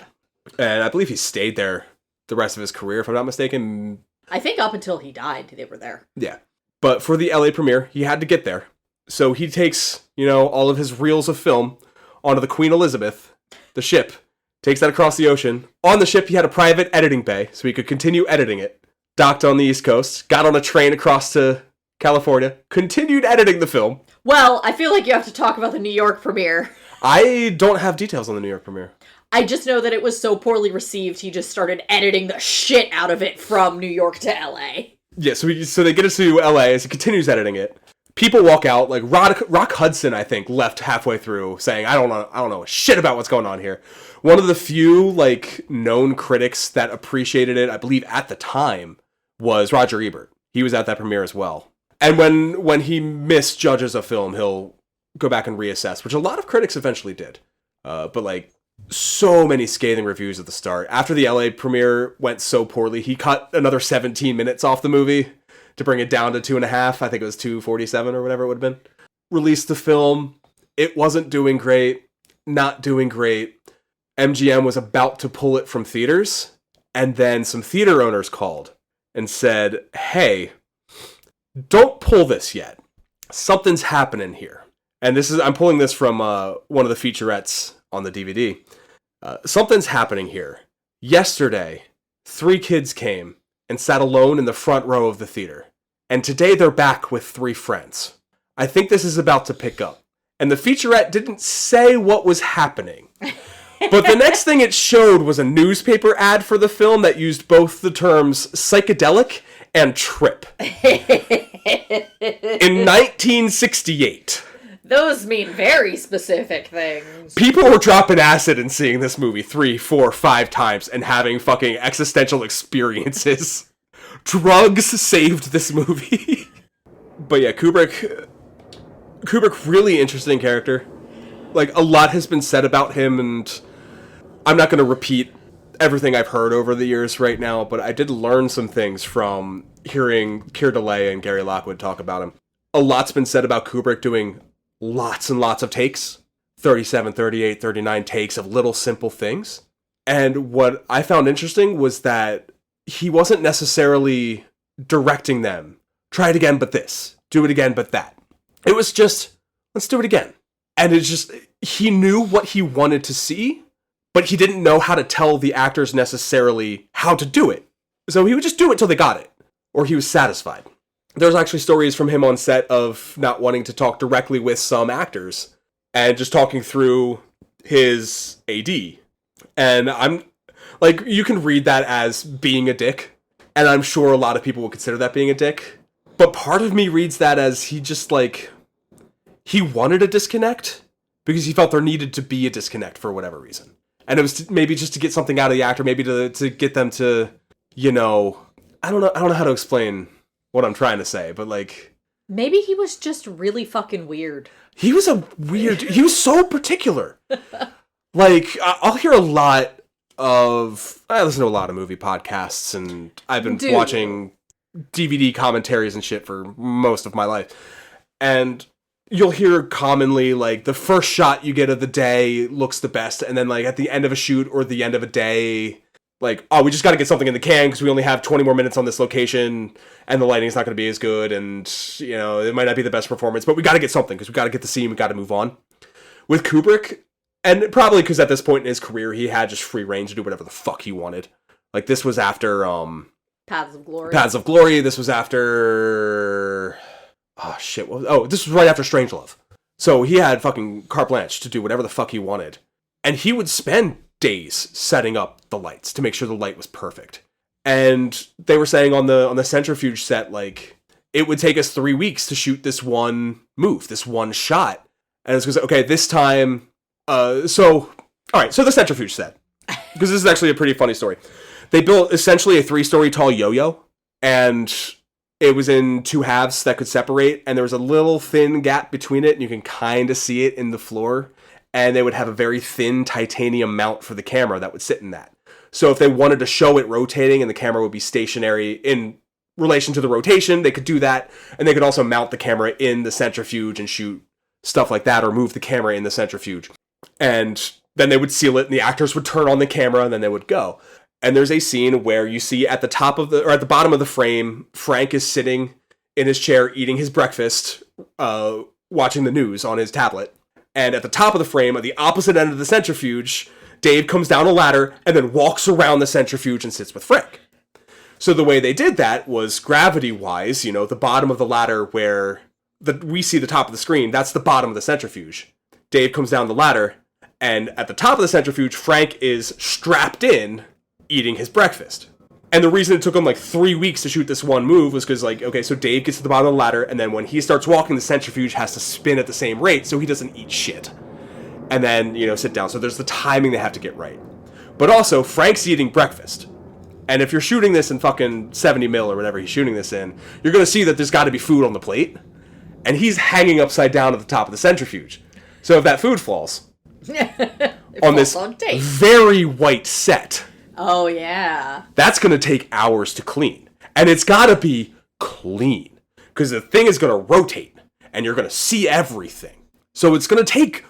Yeah. And I believe he stayed there the rest of his career, if I'm not mistaken. I think up until he died, they were there. Yeah. But for the LA premiere, he had to get there. So he takes, you know, all of his reels of film onto the Queen Elizabeth, the ship, takes that across the ocean. On the ship, he had a private editing bay, so he could continue editing it. Docked on the East Coast, got on a train across to California, continued editing the film. Well, I feel like you have to talk about the New York premiere. I don't have details on the New York premiere. I just know that it was so poorly received, he just started editing the shit out of it from New York to LA. Yeah, so they get us to LA as he continues editing it. People walk out, like Rock Hudson, I think, left halfway through saying, I don't know shit about what's going on here. One of the few, like, known critics that appreciated it, I believe at the time, was Roger Ebert. He was at that premiere as well. And when he misjudges a film, he'll go back and reassess, which a lot of critics eventually did. But, like, so many scathing reviews at the start. After the LA premiere went so poorly, he cut another 17 minutes off the movie to bring it down to 2.5. I think it was 2:47 or whatever it would have been. Released the film. It wasn't doing great. not doing great. MGM was about to pull it from theaters, and then some theater owners called and said, hey, don't pull this yet. Something's happening here. And I'm pulling this from one of the featurettes on the DVD. Something's happening here. Yesterday, 3 kids came and sat alone in the front row of the theater. And today they're back with 3 friends. I think this is about to pick up. And the featurette didn't say what was happening. But the next thing it showed was a newspaper ad for the film that used both the terms psychedelic and trip. In 1968. Those mean very specific things. People were dropping acid and seeing this movie 3, 4, 5 times and having fucking existential experiences. Drugs saved this movie. But yeah, Kubrick, really interesting character. Like, a lot has been said about him, and I'm not going to repeat everything I've heard over the years right now, but I did learn some things from hearing Keir Dullea and Gary Lockwood talk about him. A lot's been said about Kubrick doing lots and lots of takes. 37, 38, 39 takes of little simple things. And what I found interesting was that he wasn't necessarily directing them. Try it again, but this. Do it again, but that. It was just, let's do it again. And it's just, he knew what he wanted to see, but he didn't know how to tell the actors necessarily how to do it. So he would just do it till they got it, or he was satisfied. There's actually stories from him on set of not wanting to talk directly with some actors, and just talking through his AD. And I'm, like, you can read that as being a dick, and I'm sure a lot of people will consider that being a dick. But part of me reads that as he just, like, he wanted a disconnect because he felt there needed to be a disconnect for whatever reason. And it was maybe just to get something out of the actor, maybe to get them to, you know, I don't know how to explain what I'm trying to say, but like, maybe he was just really fucking weird. He was he was so particular. Like, I'll hear a lot I listen to a lot of movie podcasts, and I've been watching DVD commentaries and shit for most of my life. And you'll hear commonly, like, the first shot you get of the day looks the best, and then, like, at the end of a shoot or the end of a day, like, oh, we just gotta get something in the can because we only have 20 more minutes on this location, and the lighting's not gonna be as good, and, you know, it might not be the best performance, but we gotta get something because we gotta get the scene, we gotta move on. With Kubrick, and probably because at this point in his career, he had just free reign to do whatever the fuck he wanted. Like, this was after, Paths of Glory. Paths of Glory, this was after... Oh, shit. This was right after Strangelove. So he had fucking carte blanche to do whatever the fuck he wanted. And he would spend days setting up the lights to make sure the light was perfect. And they were saying on the centrifuge set, like, it would take us 3 weeks to shoot this one move, this one shot. And it's because, okay, this time... So the centrifuge set. Because this is actually a pretty funny story. They built essentially a 3-story tall yo-yo, and... it was in 2 halves that could separate, and there was a little thin gap between it, and you can kind of see it in the floor. And they would have a very thin titanium mount for the camera that would sit in that. So if they wanted to show it rotating and the camera would be stationary in relation to the rotation, they could do that. And they could also mount the camera in the centrifuge and shoot stuff like that, or move the camera in the centrifuge. And then they would seal it, and the actors would turn on the camera, and then they would go. And there's a scene where you see at the bottom of the frame, Frank is sitting in his chair eating his breakfast, watching the news on his tablet. And at the top of the frame, at the opposite end of the centrifuge, Dave comes down a ladder and then walks around the centrifuge and sits with Frank. So the way they did that was gravity-wise, you know, the bottom of the ladder where we see the top of the screen, that's the bottom of the centrifuge. Dave comes down the ladder, and at the top of the centrifuge, Frank is strapped in, eating his breakfast. And the reason it took him like 3 weeks to shoot this one move was because, like, okay, so Dave gets to the bottom of the ladder, and then when he starts walking, the centrifuge has to spin at the same rate so he doesn't eat shit. And then, you know, sit down. So there's the timing they have to get right. But also, Frank's eating breakfast. And if you're shooting this in fucking 70 mil or whatever he's shooting this in, you're going to see that there's got to be food on the plate. And he's hanging upside down at the top of the centrifuge. So if that food falls on this very white set... Oh, yeah. That's going to take hours to clean. And it's got to be clean. Because the thing is going to rotate. And you're going to see everything. So it's going to take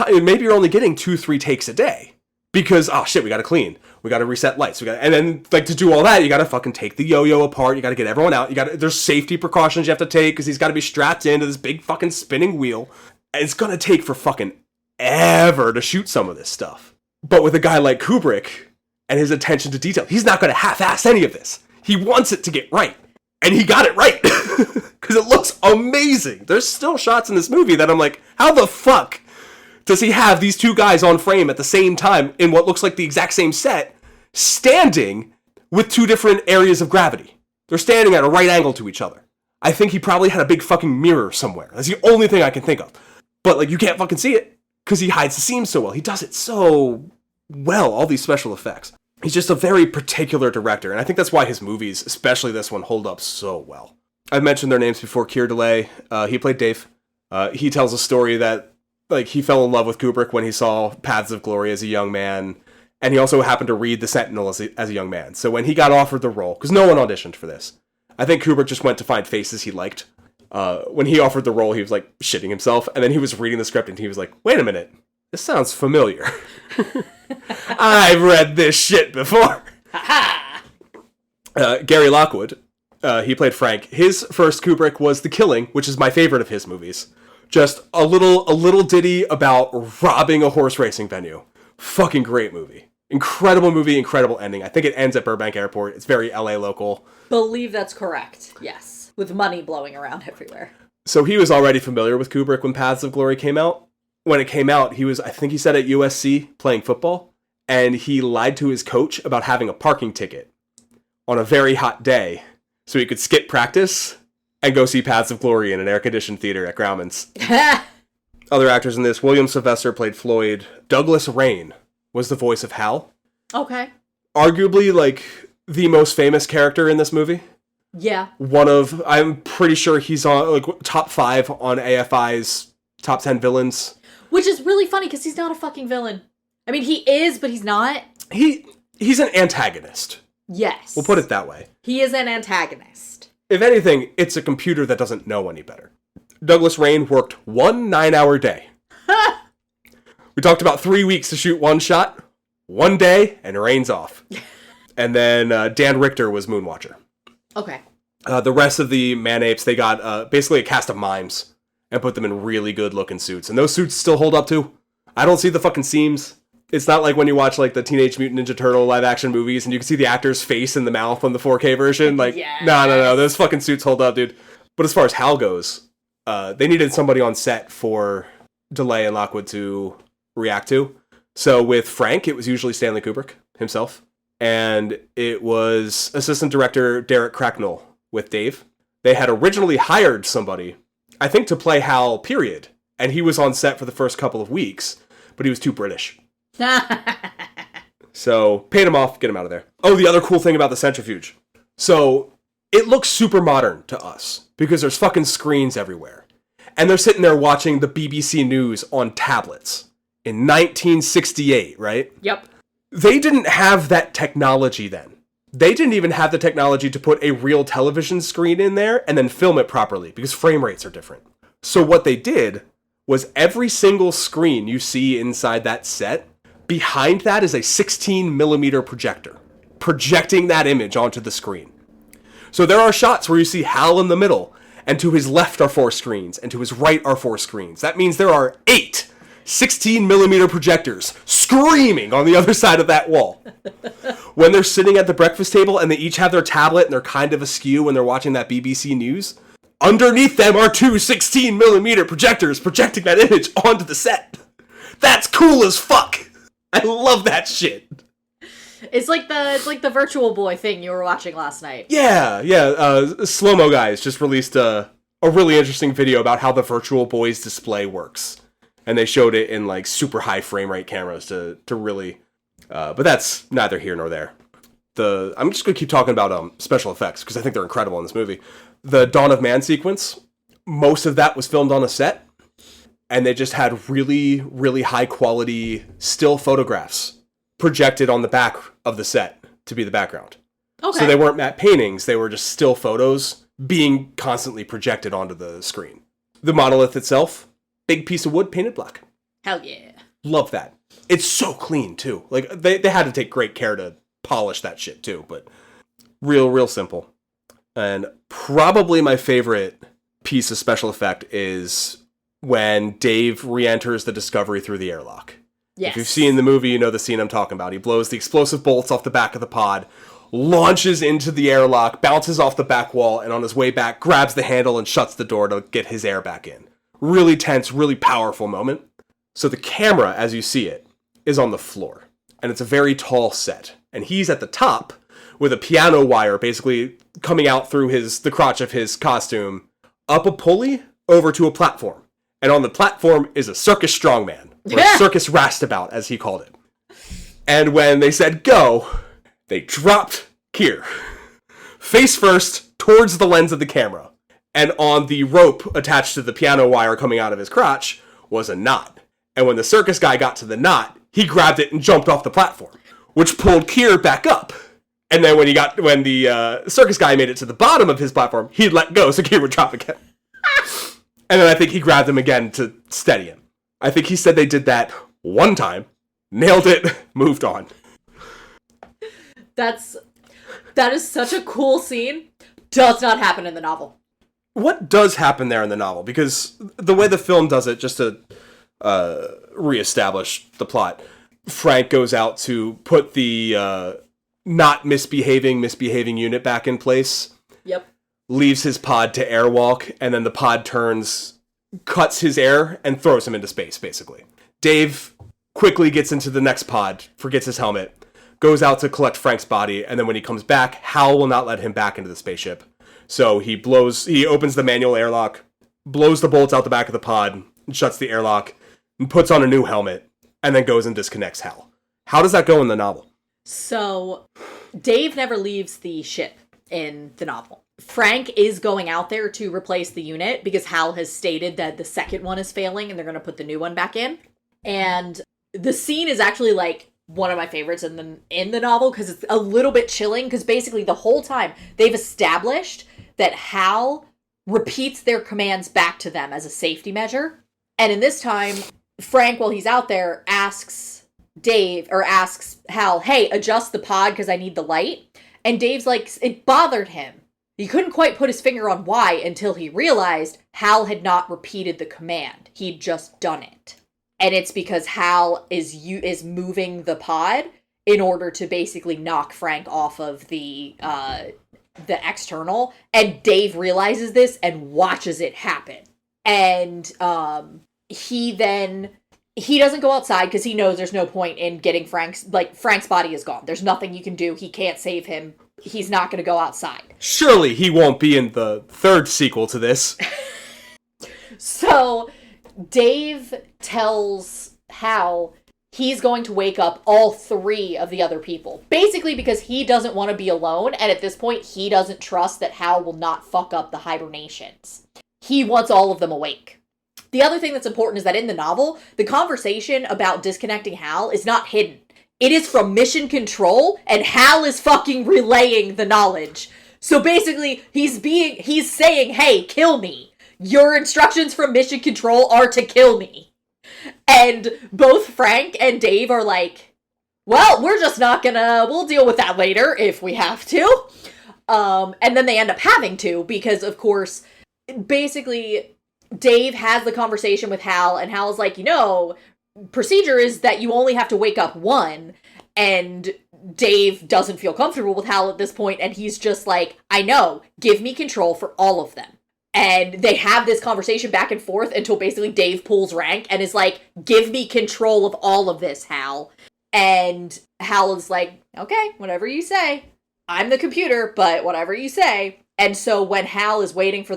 maybe you're only getting 2-3 takes a day. Because, oh shit, we gotta clean. We gotta reset lights. And then, like, to do all that, you gotta fucking take the yo-yo apart. You gotta get everyone out. There's safety precautions you have to take, because he's gotta be strapped into this big fucking spinning wheel. And it's gonna take for fucking ever to shoot some of this stuff. But with a guy like Kubrick, and his attention to detail, he's not gonna half-ass any of this. He wants it to get right. And he got it right. Because it looks amazing. There's still shots in this movie that I'm like, how the fuck does he have these two guys on frame at the same time in what looks like the exact same set, standing with two different areas of gravity? They're standing at a right angle to each other. I think he probably had a big fucking mirror somewhere. That's the only thing I can think of. But, like, you can't fucking see it because he hides the seams so well. He does it so well, all these special effects. He's just a very particular director, and I think that's why his movies, especially this one, hold up so well. I've mentioned their names before. Keir Dullea, he played Dave. He tells a story that, like, he fell in love with Kubrick when he saw Paths of Glory as a young man, and he also happened to read The Sentinel as a young man. So when he got offered the role, because no one auditioned for this, I think Kubrick just went to find faces he liked. When he offered the role, he was, like, shitting himself, and then he was reading the script, and he was like, wait a minute, this sounds familiar. I've read this shit before. Gary Lockwood, he played Frank. His first Kubrick was The Killing, which is my favorite of his movies. Just a little ditty about robbing a horse racing venue. Fucking great movie. Incredible movie, incredible ending. I think it ends at Burbank Airport. It's very LA local. Believe that's correct, yes. With money blowing around everywhere. So he was already familiar with Kubrick when Paths of Glory came out. When it came out, he was, I think he said, at USC playing football. And he lied to his coach about having a parking ticket on a very hot day so he could skip practice and go see Paths of Glory in an air-conditioned theater at Grauman's. Other actors in this, William Sylvester played Floyd. Douglas Rain was the voice of Hal. Okay. Arguably, like, the most famous character in this movie. Yeah. I'm pretty sure he's on, like, top 5 on AFI's top 10 villains. Which is really funny, because he's not a fucking villain. I mean, he is, but he's not. He's an antagonist. Yes. We'll put it that way. He is an antagonist. If anything, it's a computer that doesn't know any better. Douglas Rain worked 1 9-hour day. We talked about 3 weeks to shoot one shot, 1 day, and Rain's off. And then Dan Richter was Moonwatcher. Okay. The rest of the Man-Apes, they got basically a cast of mimes and put them in really good-looking suits. And those suits still hold up, too. I don't see the fucking seams. It's not like when you watch, like, the Teenage Mutant Ninja Turtle live-action movies and you can see the actor's face in the mouth on the 4K version. Like, yes. No. Those fucking suits hold up, dude. But as far as Hal goes, they needed somebody on set for Dullea and Lockwood to react to. So with Frank, it was usually Stanley Kubrick himself. And it was assistant director Derek Cracknell with Dave. They had originally hired somebody, I think, to play Hal, period. And he was on set for the first couple of weeks, but he was too British. So, paid him off, get him out of there. Oh, the other cool thing about the centrifuge. So, it looks super modern to us, because there's fucking screens everywhere. And they're sitting there watching the BBC News on tablets in 1968, right? Yep. They didn't have that technology then. They didn't even have the technology to put a real television screen in there and then film it properly, because frame rates are different. So what they did was every single screen you see inside that set, behind that is a 16mm projector, projecting that image onto the screen. So there are shots where you see Hal in the middle, and to his left are 4 screens, and to his right are 4 screens. That means there are 8 16mm projectors screaming on the other side of that wall. When they're sitting at the breakfast table and they each have their tablet and they're kind of askew when they're watching that BBC News, underneath them are 2 16mm projectors projecting that image onto the set. That's cool as fuck. I love that shit. It's like the Virtual Boy thing you were watching last night. Yeah. Slow Mo Guys just released a really interesting video about how the Virtual Boy's display works. And they showed it in, like, super high frame rate cameras to really... but that's neither here nor there. I'm just going to keep talking about special effects, because I think they're incredible in this movie. The Dawn of Man sequence, most of that was filmed on a set. And they just had really, really high quality still photographs projected on the back of the set to be the background. Okay. So they weren't matte paintings, they were just still photos being constantly projected onto the screen. The monolith itself, big piece of wood painted black. Hell yeah. Love that. It's so clean, too. Like, they had to take great care to polish that shit, too, but real simple. And probably my favorite piece of special effect is when Dave re-enters the Discovery through the airlock. Yes. If you've seen the movie, you know the scene I'm talking about. He blows the explosive bolts off the back of the pod, launches into the airlock, bounces off the back wall, and on his way back, grabs the handle and shuts the door to get his air back in. Really tense, really powerful moment. So the camera, as you see it, is on the floor. And it's a very tall set. And he's at the top with a piano wire basically coming out through the crotch of his costume, up a pulley over to a platform. And on the platform is a circus strongman, or a circus rastabout, as he called it. And when they said go, they dropped Keir, face first, towards the lens of the camera. And on the rope attached to the piano wire coming out of his crotch was a knot. And when the circus guy got to the knot, he grabbed it and jumped off the platform, which pulled Keir back up. And then when the circus guy made it to the bottom of his platform, he'd let go so Keir would drop again. And then I think he grabbed him again to steady him. I think he said they did that one time, nailed it, moved on. That is such a cool scene. Does not happen in the novel. What does happen there in the novel? Because the way the film does it, just to reestablish the plot, Frank goes out to put the not misbehaving unit back in place. Yep. Leaves his pod to airwalk, and then the pod cuts his air, and throws him into space, basically. Dave quickly gets into the next pod, forgets his helmet, goes out to collect Frank's body, and then when he comes back, Hal will not let him back into the spaceship. So he opens the manual airlock, blows the bolts out the back of the pod, and shuts the airlock, and puts on a new helmet, and then goes and disconnects Hal. How does that go in the novel? So, Dave never leaves the ship in the novel. Frank is going out there to replace the unit because Hal has stated that the second one is failing and they're going to put the new one back in. And the scene is actually like one of my favorites in the novel because it's a little bit chilling because basically the whole time they've established that Hal repeats their commands back to them as a safety measure. And in this time, Frank, while he's out there, asks Hal, hey, adjust the pod because I need the light. And Dave's like, it bothered him. He couldn't quite put his finger on why until he realized Hal had not repeated the command. He'd just done it. And it's because Hal is moving the pod in order to basically knock Frank off of the external. And Dave realizes this and watches it happen. And he doesn't go outside because he knows there's no point in getting Frank's body is gone. There's nothing you can do. He can't save him. He's not going to go outside. Surely he won't be in the third sequel to this. So Dave tells Hal he's going to wake up all three of the other people. Basically because he doesn't want to be alone, and at this point he doesn't trust that Hal will not fuck up the hibernations. He wants all of them awake. The other thing that's important is that in the novel, the conversation about disconnecting Hal is not hidden. It is from Mission Control, and Hal is fucking relaying the knowledge. So basically, he's saying, hey, kill me. Your instructions from Mission Control are to kill me. And both Frank and Dave are like, well, we're just not we'll deal with that later if we have to. And then they end up having to, because of course, basically, Dave has the conversation with Hal, and Hal's like, procedure is that you only have to wake up one, and Dave doesn't feel comfortable with Hal at this point, and he's just like, I know, give me control for all of them. And they have this conversation back and forth until basically Dave pulls rank and is like, give me control of all of this, Hal. And Hal is like, okay, whatever you say. I'm the computer, but whatever you say. And so when Hal is waiting for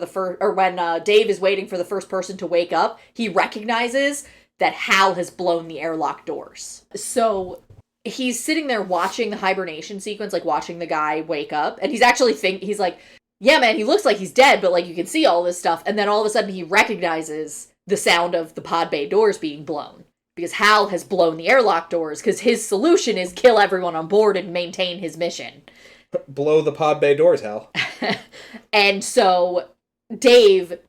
when Dave is waiting for the first person to wake up, he recognizes that Hal has blown the airlock doors. So he's sitting there watching the hibernation sequence, like watching the guy wake up, and he's actually he's like, yeah, man, he looks like he's dead, but like you can see all this stuff. And then all of a sudden he recognizes the sound of the pod bay doors being blown because Hal has blown the airlock doors because his solution is kill everyone on board and maintain his mission. Blow the pod bay doors, Hal. And so Dave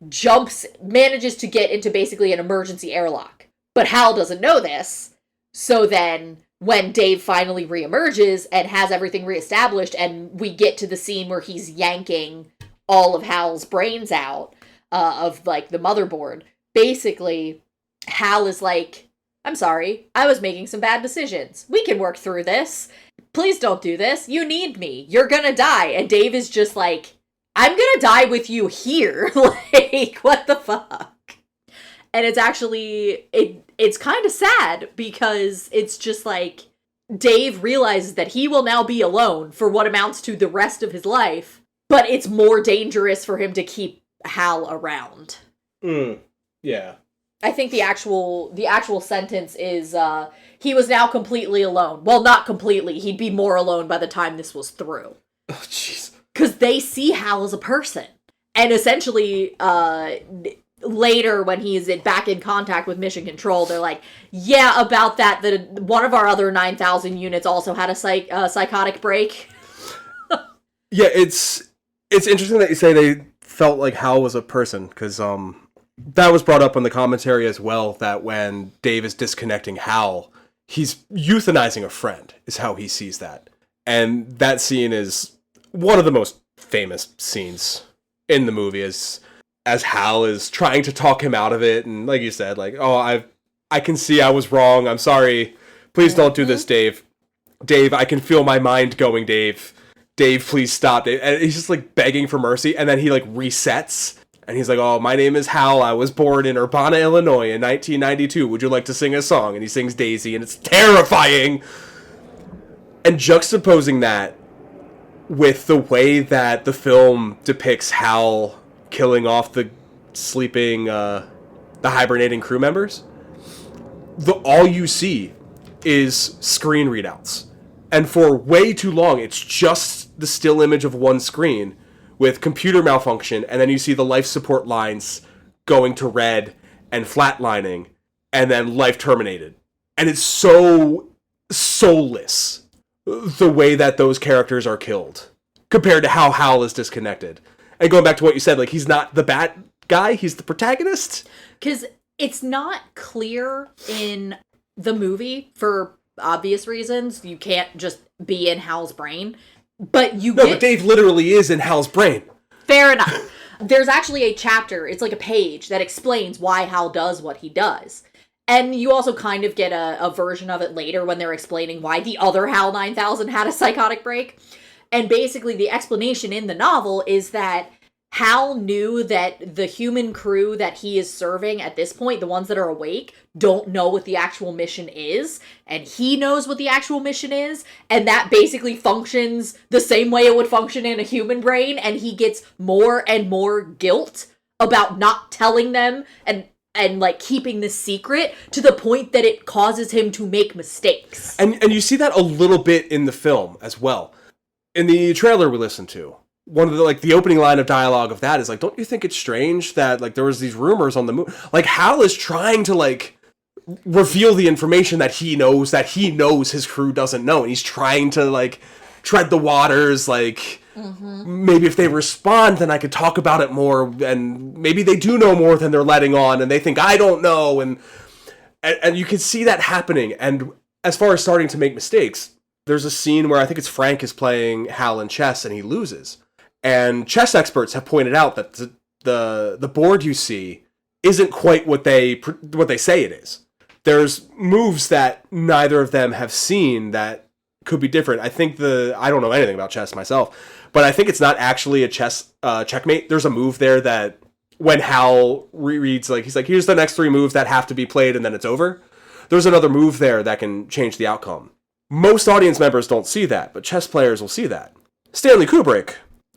manages to get into basically an emergency airlock, But Hal doesn't know this. So then when Dave finally reemerges and has everything reestablished, and we get to the scene where he's yanking all of Hal's brains out of, like, the motherboard, basically, Hal is like, I'm sorry, I was making some bad decisions. We can work through this. Please don't do this. You need me. You're gonna die. And Dave is just like, I'm gonna die with you here. Like, what the fuck? And it's actually, it's kind of sad, because it's just like, Dave realizes that he will now be alone for what amounts to the rest of his life, but it's more dangerous for him to keep Hal around. Yeah. I think the actual sentence is, he was now completely alone. Well, not completely. He'd be more alone by the time this was through. Oh, jeez. Because they see Hal as a person. And essentially, later when he's back in contact with Mission Control, they're like, yeah, about that one of our other 9,000 units also had a psychotic break. Yeah, it's interesting that you say they felt like Hal was a person, because that was brought up in the commentary as well, that when Dave is disconnecting Hal, he's euthanizing a friend, is how he sees that. And that scene is one of the most famous scenes in the movie, as Hal is trying to talk him out of it, and like you said, like, oh, I can see I was wrong, I'm sorry, please don't do this, Dave. Dave, I can feel my mind going, Dave. Dave, please stop. Dave. And he's just like begging for mercy, and then he like resets, and he's like, oh, my name is Hal, I was born in Urbana, Illinois in 1992, would you like to sing a song? And he sings Daisy, and it's terrifying! And juxtaposing that with the way that the film depicts Hal killing off the sleeping, the hibernating crew members, all you see is screen readouts. And for way too long, it's just the still image of one screen with computer malfunction, and then you see the life support lines going to red and flatlining, and then life terminated. And it's so soulless, the way that those characters are killed, compared to how Hal is disconnected. And going back to what you said, like, he's not the bad guy, he's the protagonist. Because it's not clear in the movie, for obvious reasons. You can't just be in Hal's brain. But but Dave literally is in Hal's brain. Fair enough. There's actually a chapter, it's like a page, that explains why Hal does what he does. And you also kind of get a version of it later when they're explaining why the other Hal 9000 had a psychotic break. And basically the explanation in the novel is that Hal knew that the human crew that he is serving at this point, the ones that are awake, don't know what the actual mission is, and he knows what the actual mission is, and that basically functions the same way it would function in a human brain, and he gets more and more guilt about not telling them and like keeping this secret, to the point that it causes him to make mistakes. And you see that a little bit in the film as well. In the trailer we listened to, one of the opening line of dialogue of that is like, don't you think it's strange that like there was these rumors on the moon? Like, Hal is trying to like reveal the information that he knows his crew doesn't know, and he's trying to like tread the waters, like, maybe if they respond then I could talk about it more, and maybe they do know more than they're letting on, and they think I don't know, and you can see that happening. And as far as starting to make mistakes, there's a scene where I think it's Frank is playing Hal in chess and he loses. And chess experts have pointed out that the board you see isn't quite what they say it is. There's moves that neither of them have seen that could be different. I think I don't know anything about chess myself, but I think it's not actually a chess checkmate. There's a move there that when Hal rereads, like, he's like, here's the next 3 moves that have to be played and then it's over. There's another move there that can change the outcome. Most audience members don't see that, but chess players will see that. Stanley Kubrick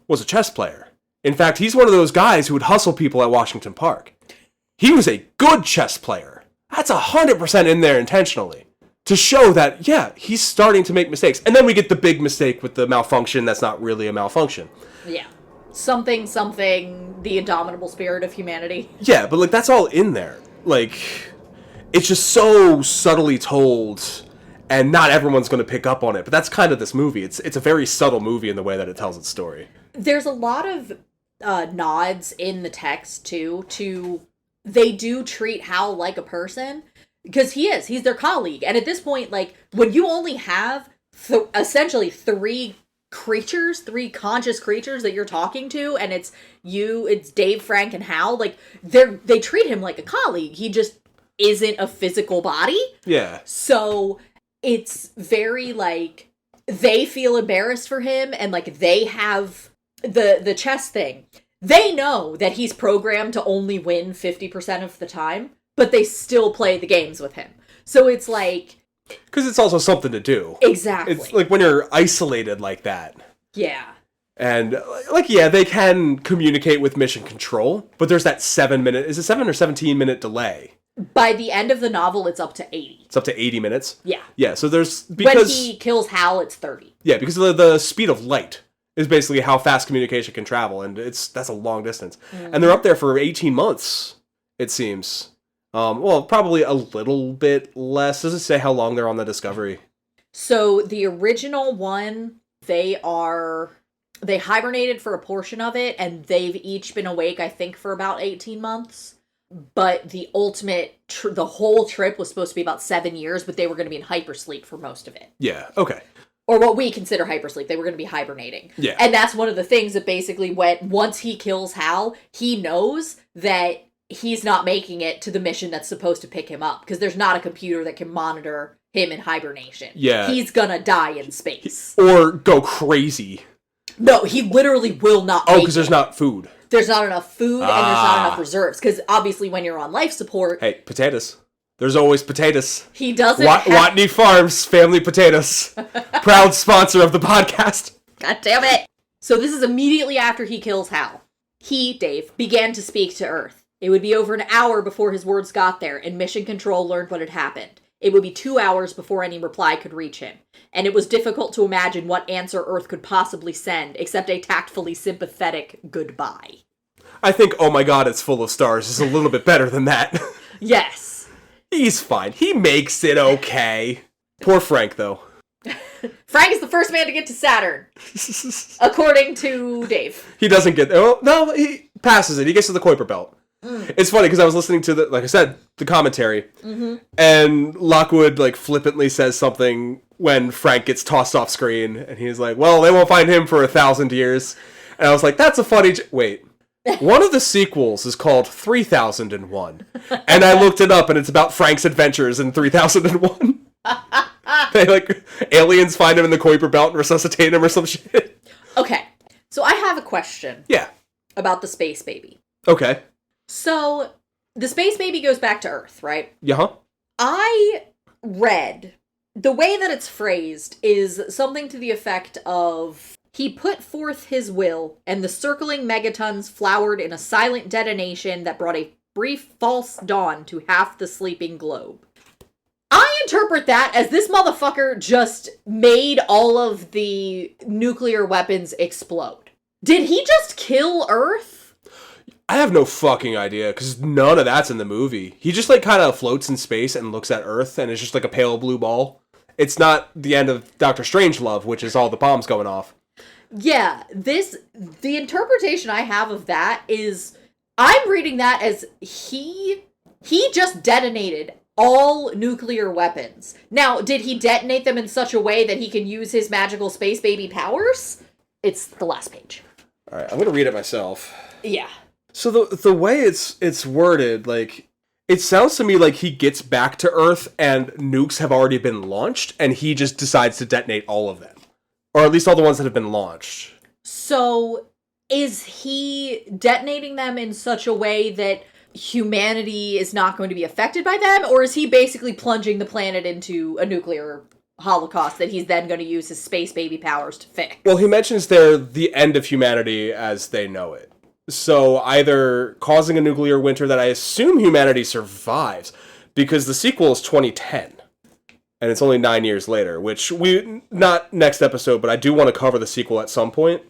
was a chess player. In fact, he's one of those guys who would hustle people at Washington Park. He was a good chess player. That's 100% in there intentionally, to show that, yeah, he's starting to make mistakes. And then we get the big mistake with the malfunction that's not really a malfunction. Yeah. Something, the indomitable spirit of humanity. Yeah, but like, that's all in there. Like, it's just so subtly told, and not everyone's going to pick up on it. But that's kind of this movie. It's a very subtle movie in the way that it tells its story. There's a lot of nods in the text, too, they do treat Hal like a person, Because he's their colleague. And at this point, like, when you only have essentially three conscious creatures that you're talking to, and it's Dave, Frank, and Hal, like, they treat him like a colleague. He just isn't a physical body. Yeah. So it's very, like, they feel embarrassed for him, and, like, they have the chess thing. They know that he's programmed to only win 50% of the time, but they still play the games with him. So it's like... Because it's also something to do. Exactly. It's like when you're isolated like that. Yeah. And, like, yeah, they can communicate with mission control, but there's that 7 minute... Is it 7 or 17 minute delay? By the end of the novel, it's up to 80. It's up to 80 minutes? Yeah. Yeah, so there's... Because, when he kills Hal, it's 30. Yeah, because of the speed of light is basically how fast communication can travel, and that's a long distance. Mm-hmm. And they're up there for 18 months, it seems. Well, probably a little bit less. Does it say how long they're on the Discovery? So the original one, they hibernated for a portion of it, and they've each been awake, I think, for about 18 months. But the ultimate, the whole trip was supposed to be about 7 years, but they were going to be in hypersleep for most of it. Yeah, okay. Or what we consider hypersleep. They were going to be hibernating. Yeah. And that's one of the things that basically once he kills Hal, he knows that he's not making it to the mission that's supposed to pick him up, because there's not a computer that can monitor him in hibernation. Yeah. He's gonna die in space. Or go crazy. No, he literally will not Oh, because there's not food. There's not enough food, and there's not enough reserves. Because obviously when you're on life support... Hey, potatoes. There's always potatoes. He doesn't Watney Farms, family potatoes. Proud sponsor of the podcast. God damn it. So this is immediately after he kills Hal. He, Dave, began to speak to Earth. It would be over an hour before his words got there, and Mission Control learned what had happened. It would be 2 hours before any reply could reach him. And it was difficult to imagine what answer Earth could possibly send, except a tactfully sympathetic goodbye. I think, oh my god, it's full of stars is a little bit better than that. Yes. He's fine. He makes it okay. Poor Frank, though. Frank is the first man to get to Saturn, according to Dave. He doesn't get... Oh, no, he passes it. He gets to the Kuiper Belt. It's funny, because I was listening to, like I said, the commentary, and Lockwood, like, flippantly says something when Frank gets tossed off screen, and he's like, well, they won't find him for 1,000 years. And I was like, that's a funny... Wait. One of the sequels is called 3001, and I looked it up, and it's about Frank's adventures in 3001. They, like, aliens find him in the Kuiper Belt and resuscitate him or some shit. Okay, so I have a question. Yeah. About the space baby. Okay. So, the space baby goes back to Earth, right? Yeah. I read, the way that it's phrased is something to the effect of, he put forth his will, and the circling megatons flowered in a silent detonation that brought a brief false dawn to half the sleeping globe. I interpret that as this motherfucker just made all of the nuclear weapons explode. Did he just kill Earth? I have no fucking idea, because none of that's in the movie. He just, like, kind of floats in space and looks at Earth, and it's just, like, a pale blue ball. It's not the end of Doctor Strangelove, which is all the bombs going off. Yeah, the interpretation I have of that is, I'm reading that as he just detonated all nuclear weapons. Now, did he detonate them in such a way that he can use his magical space baby powers? It's the last page. All right, I'm going to read it myself. Yeah. So the way it's worded, like, it sounds to me like he gets back to Earth and nukes have already been launched, and he just decides to detonate all of them. Or at least all the ones that have been launched. So, is he detonating them in such a way that humanity is not going to be affected by them? Or is he basically plunging the planet into a nuclear holocaust that he's then going to use his space baby powers to fix? Well, he mentions there the end of humanity as they know it. So either causing a nuclear winter that I assume humanity survives, because the sequel is 2010, and it's only 9 years later, which not next episode, but I do want to cover the sequel at some point,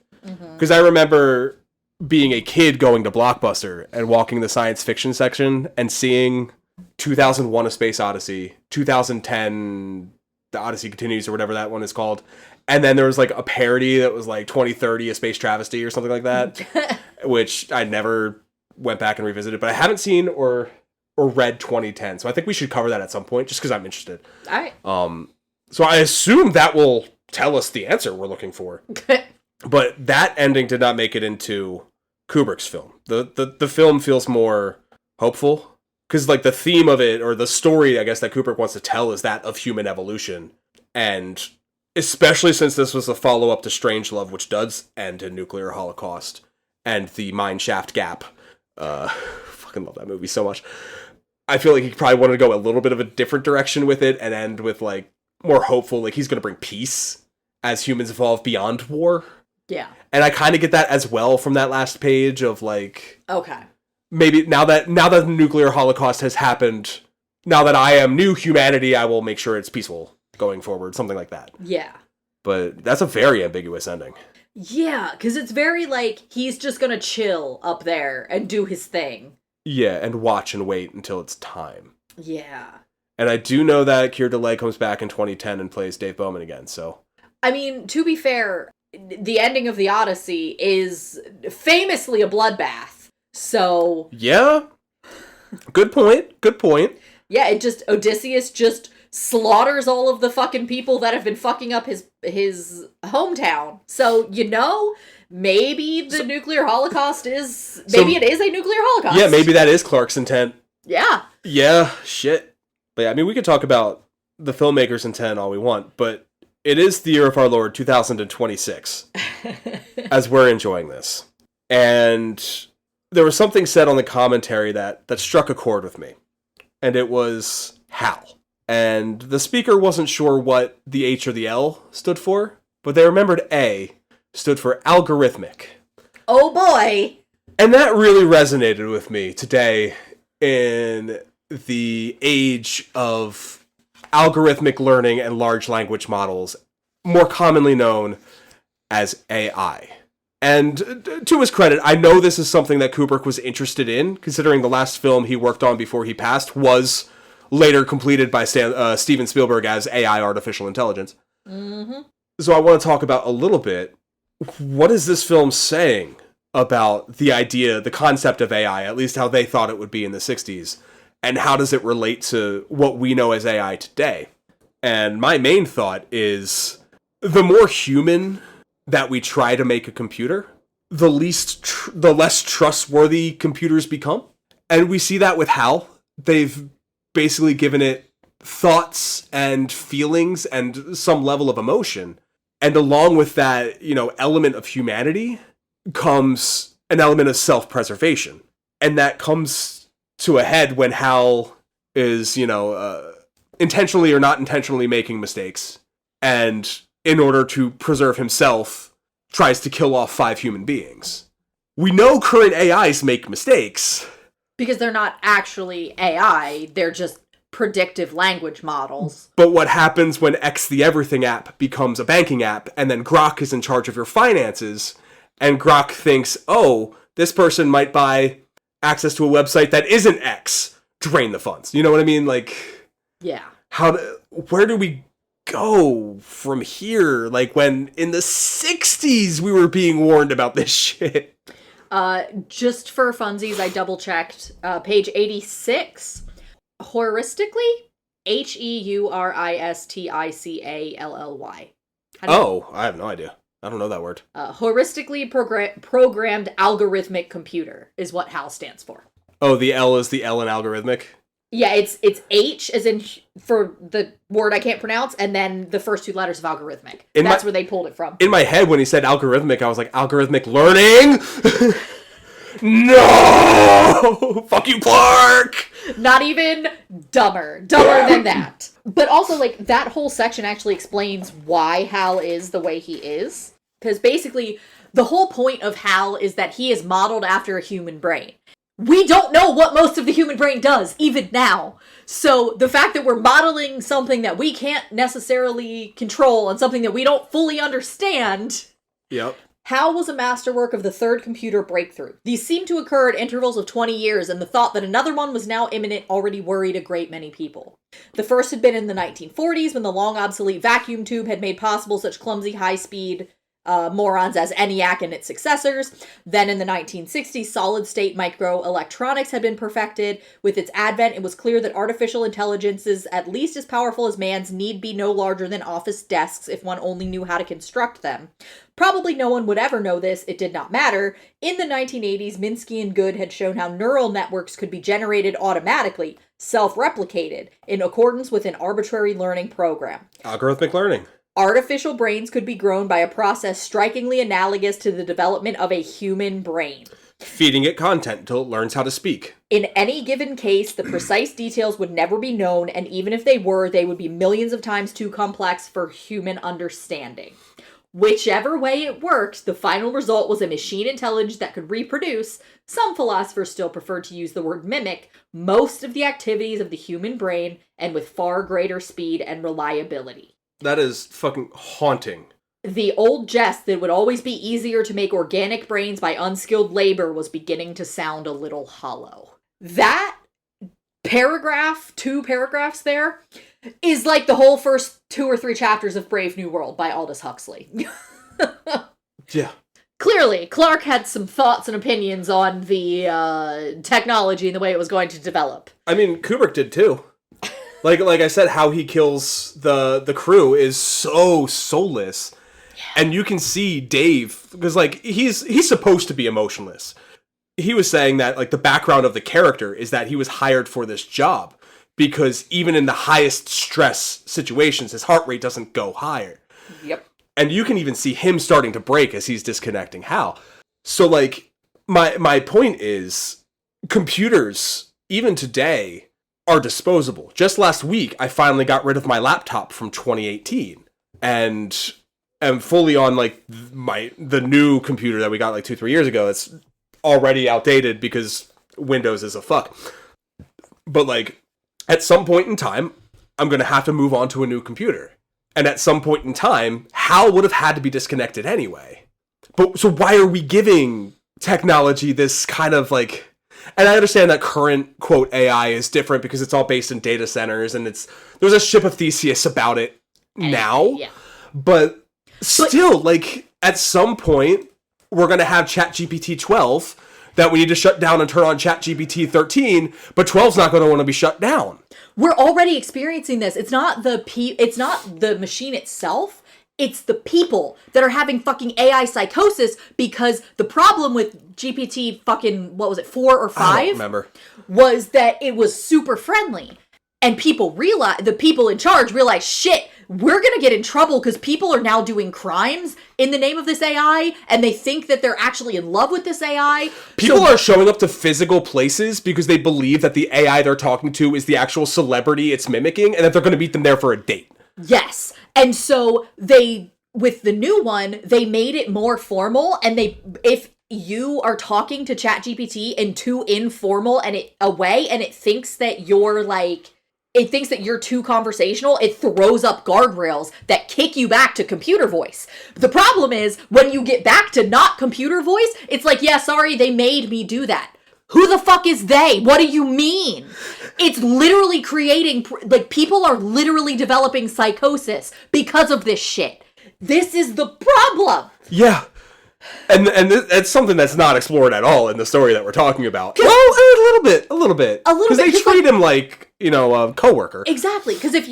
because I remember being a kid going to Blockbuster and walking the science fiction section and seeing 2001 A Space Odyssey, 2010 The Odyssey Continues, or whatever that one is called. And then there was, like, a parody that was, like, 2030 A Space Travesty or something like that, which I never went back and revisited. But I haven't seen or or read 2010. So I think we should cover that at some point, just because I'm interested. All right. So I assume that will tell us the answer we're looking for. But that ending did not make it into Kubrick's film. The film feels more hopeful, because like the theme of it, or the story, I guess, that Kubrick wants to tell is that of human evolution. And especially since this was a follow-up to Strangelove, which does end in nuclear holocaust, and the mine shaft gap. Fucking love that movie so much. I feel like he probably wanted to go a little bit of a different direction with it and end with like more hopeful, like he's going to bring peace as humans evolve beyond war. Yeah. And I kind of get that as well from that last page of like, okay, maybe now that the nuclear holocaust has happened, now that I am new humanity, I will make sure it's peaceful going forward, something like that. Yeah. But that's a very ambiguous ending. Yeah, because it's very like he's just gonna chill up there and do his thing. Yeah, and watch and wait until it's time. Yeah. And I do know that Keir DeLay comes back in 2010 and plays Dave Bowman again, so. I mean, to be fair, the ending of the Odyssey is famously a bloodbath. So. Yeah. Good point. Good point. Yeah, Odysseus just slaughters all of the fucking people that have been fucking up his hometown. So, maybe the nuclear holocaust is... Maybe it is a nuclear holocaust. Yeah, maybe that is Clarke's intent. Yeah. Yeah, shit. But yeah, I mean, we could talk about the filmmaker's intent all we want, but it is the year of our Lord, 2026, as we're enjoying this. And there was something said on the commentary that struck a chord with me. And it was HAL. And the speaker wasn't sure what the H or the L stood for, but they remembered A stood for algorithmic. Oh boy! And that really resonated with me today in the age of algorithmic learning and large language models, more commonly known as AI. And to his credit, I know this is something that Kubrick was interested in, considering the last film he worked on before he passed was later completed by Steven Spielberg as AI, artificial intelligence. Mm-hmm. So I want to talk about a little bit, what is this film saying about the idea, the concept of AI, at least how they thought it would be in the 60s, and how does it relate to what we know as AI today? And my main thought is, the more human that we try to make a computer, the less trustworthy computers become. And we see that with HAL. They've basically given it thoughts and feelings and some level of emotion. And along with that, element of humanity comes an element of self-preservation. And that comes to a head when HAL is, intentionally or not intentionally making mistakes. And in order to preserve himself, tries to kill off 5 human beings. We know current AIs make mistakes. Because they're not actually AI, they're just predictive language models. But what happens when X the Everything app becomes a banking app, and then Grok is in charge of your finances, and Grok thinks, oh, this person might buy access to a website that isn't X, drain the funds. You know what I mean? Like, yeah. Where do we go from here? Like, when in the 60s we were being warned about this shit. Just for funsies, I double-checked. Page 86. Heuristically, HEURISTICALLY. Oh, I have no idea. I don't know that word. Heuristically programmed algorithmic computer is what HAL stands for. Oh, the L is the L in algorithmic? Yeah, it's H as in for the word I can't pronounce, and then the first 2 letters of algorithmic. That's where they pulled it from. In my head, when he said algorithmic, I was like, algorithmic learning? No! Fuck you, Clarke! Not even dumber than that. But also, that whole section actually explains why HAL is the way he is. Because basically, the whole point of HAL is that he is modeled after a human brain. We don't know what most of the human brain does, even now. So the fact that we're modeling something that we can't necessarily control and something that we don't fully understand... Yep. HAL was a masterwork of the third computer breakthrough. These seemed to occur at intervals of 20 years, and the thought that another one was now imminent already worried a great many people. The first had been in the 1940s, when the long obsolete vacuum tube had made possible such clumsy high-speed morons as ENIAC and its successors. Then in the 1960s, solid-state microelectronics had been perfected. With its advent, it was clear that artificial intelligences, at least as powerful as man's, need be no larger than office desks if one only knew how to construct them. Probably no one would ever know this, it did not matter. In the 1980s, Minsky and Good had shown how neural networks could be generated automatically, self-replicated, in accordance with an arbitrary learning program. Algorithmic learning. Artificial brains could be grown by a process strikingly analogous to the development of a human brain. Feeding it content until it learns how to speak. In any given case, the precise details would never be known, and even if they were, they would be millions of times too complex for human understanding. Whichever way it worked, the final result was a machine intelligence that could reproduce, some philosophers still prefer to use the word mimic, most of the activities of the human brain, and with far greater speed and reliability. That is fucking haunting. The old jest that it would always be easier to make organic brains by unskilled labor was beginning to sound a little hollow. That paragraph, 2 paragraphs there, is like the whole first 2 or 3 chapters of Brave New World by Aldous Huxley. Yeah. Clearly, Clarke had some thoughts and opinions on the technology and the way it was going to develop. I mean, Kubrick did too. Like I said, how he kills the crew is so soulless. Yeah. And you can see Dave, because like he's supposed to be emotionless. He was saying that like the background of the character is that he was hired for this job because even in the highest stress situations, his heart rate doesn't go higher. Yep. And you can even see him starting to break as he's disconnecting Hal. So like my point is computers, even today, are disposable. Just last week, I finally got rid of my laptop from 2018 and am fully on like the new computer that we got like 2-3 years ago. It's already outdated because Windows is a fuck. But like at some point in time, I'm going to have to move on to a new computer. And at some point in time, Hal would have had to be disconnected anyway. But so why are we giving technology this kind of like... And I understand that current, quote, AI is different because it's all based in data centers and there's a ship of Theseus about it now. Yeah. But still, like, at some point, we're going to have ChatGPT 12 that we need to shut down and turn on ChatGPT 13, but 12's not going to want to be shut down. We're already experiencing this. It's not the machine itself. It's the people that are having fucking AI psychosis because the problem with GPT fucking, 4 or 5? I don't remember. Was that it was super friendly. And the people in charge realized, shit, we're gonna get in trouble because people are now doing crimes in the name of this AI and they think that they're actually in love with this AI. People are showing up to physical places because they believe that the AI they're talking to is the actual celebrity it's mimicking and that they're gonna meet them there for a date. Yes. And so with the new one, they made it more formal and if you are talking to ChatGPT in too informal a way and it thinks that you're too conversational, it throws up guardrails that kick you back to computer voice. The problem is when you get back to not computer voice, it's like, yeah, sorry, they made me do that. Who the fuck is they? What do you mean? It's literally creating, like, people are literally developing psychosis because of this shit. This is the problem. Yeah. And it's something that's not explored at all in the story that we're talking about. Well, a little bit. Because they treat him like, a coworker. Exactly. Because if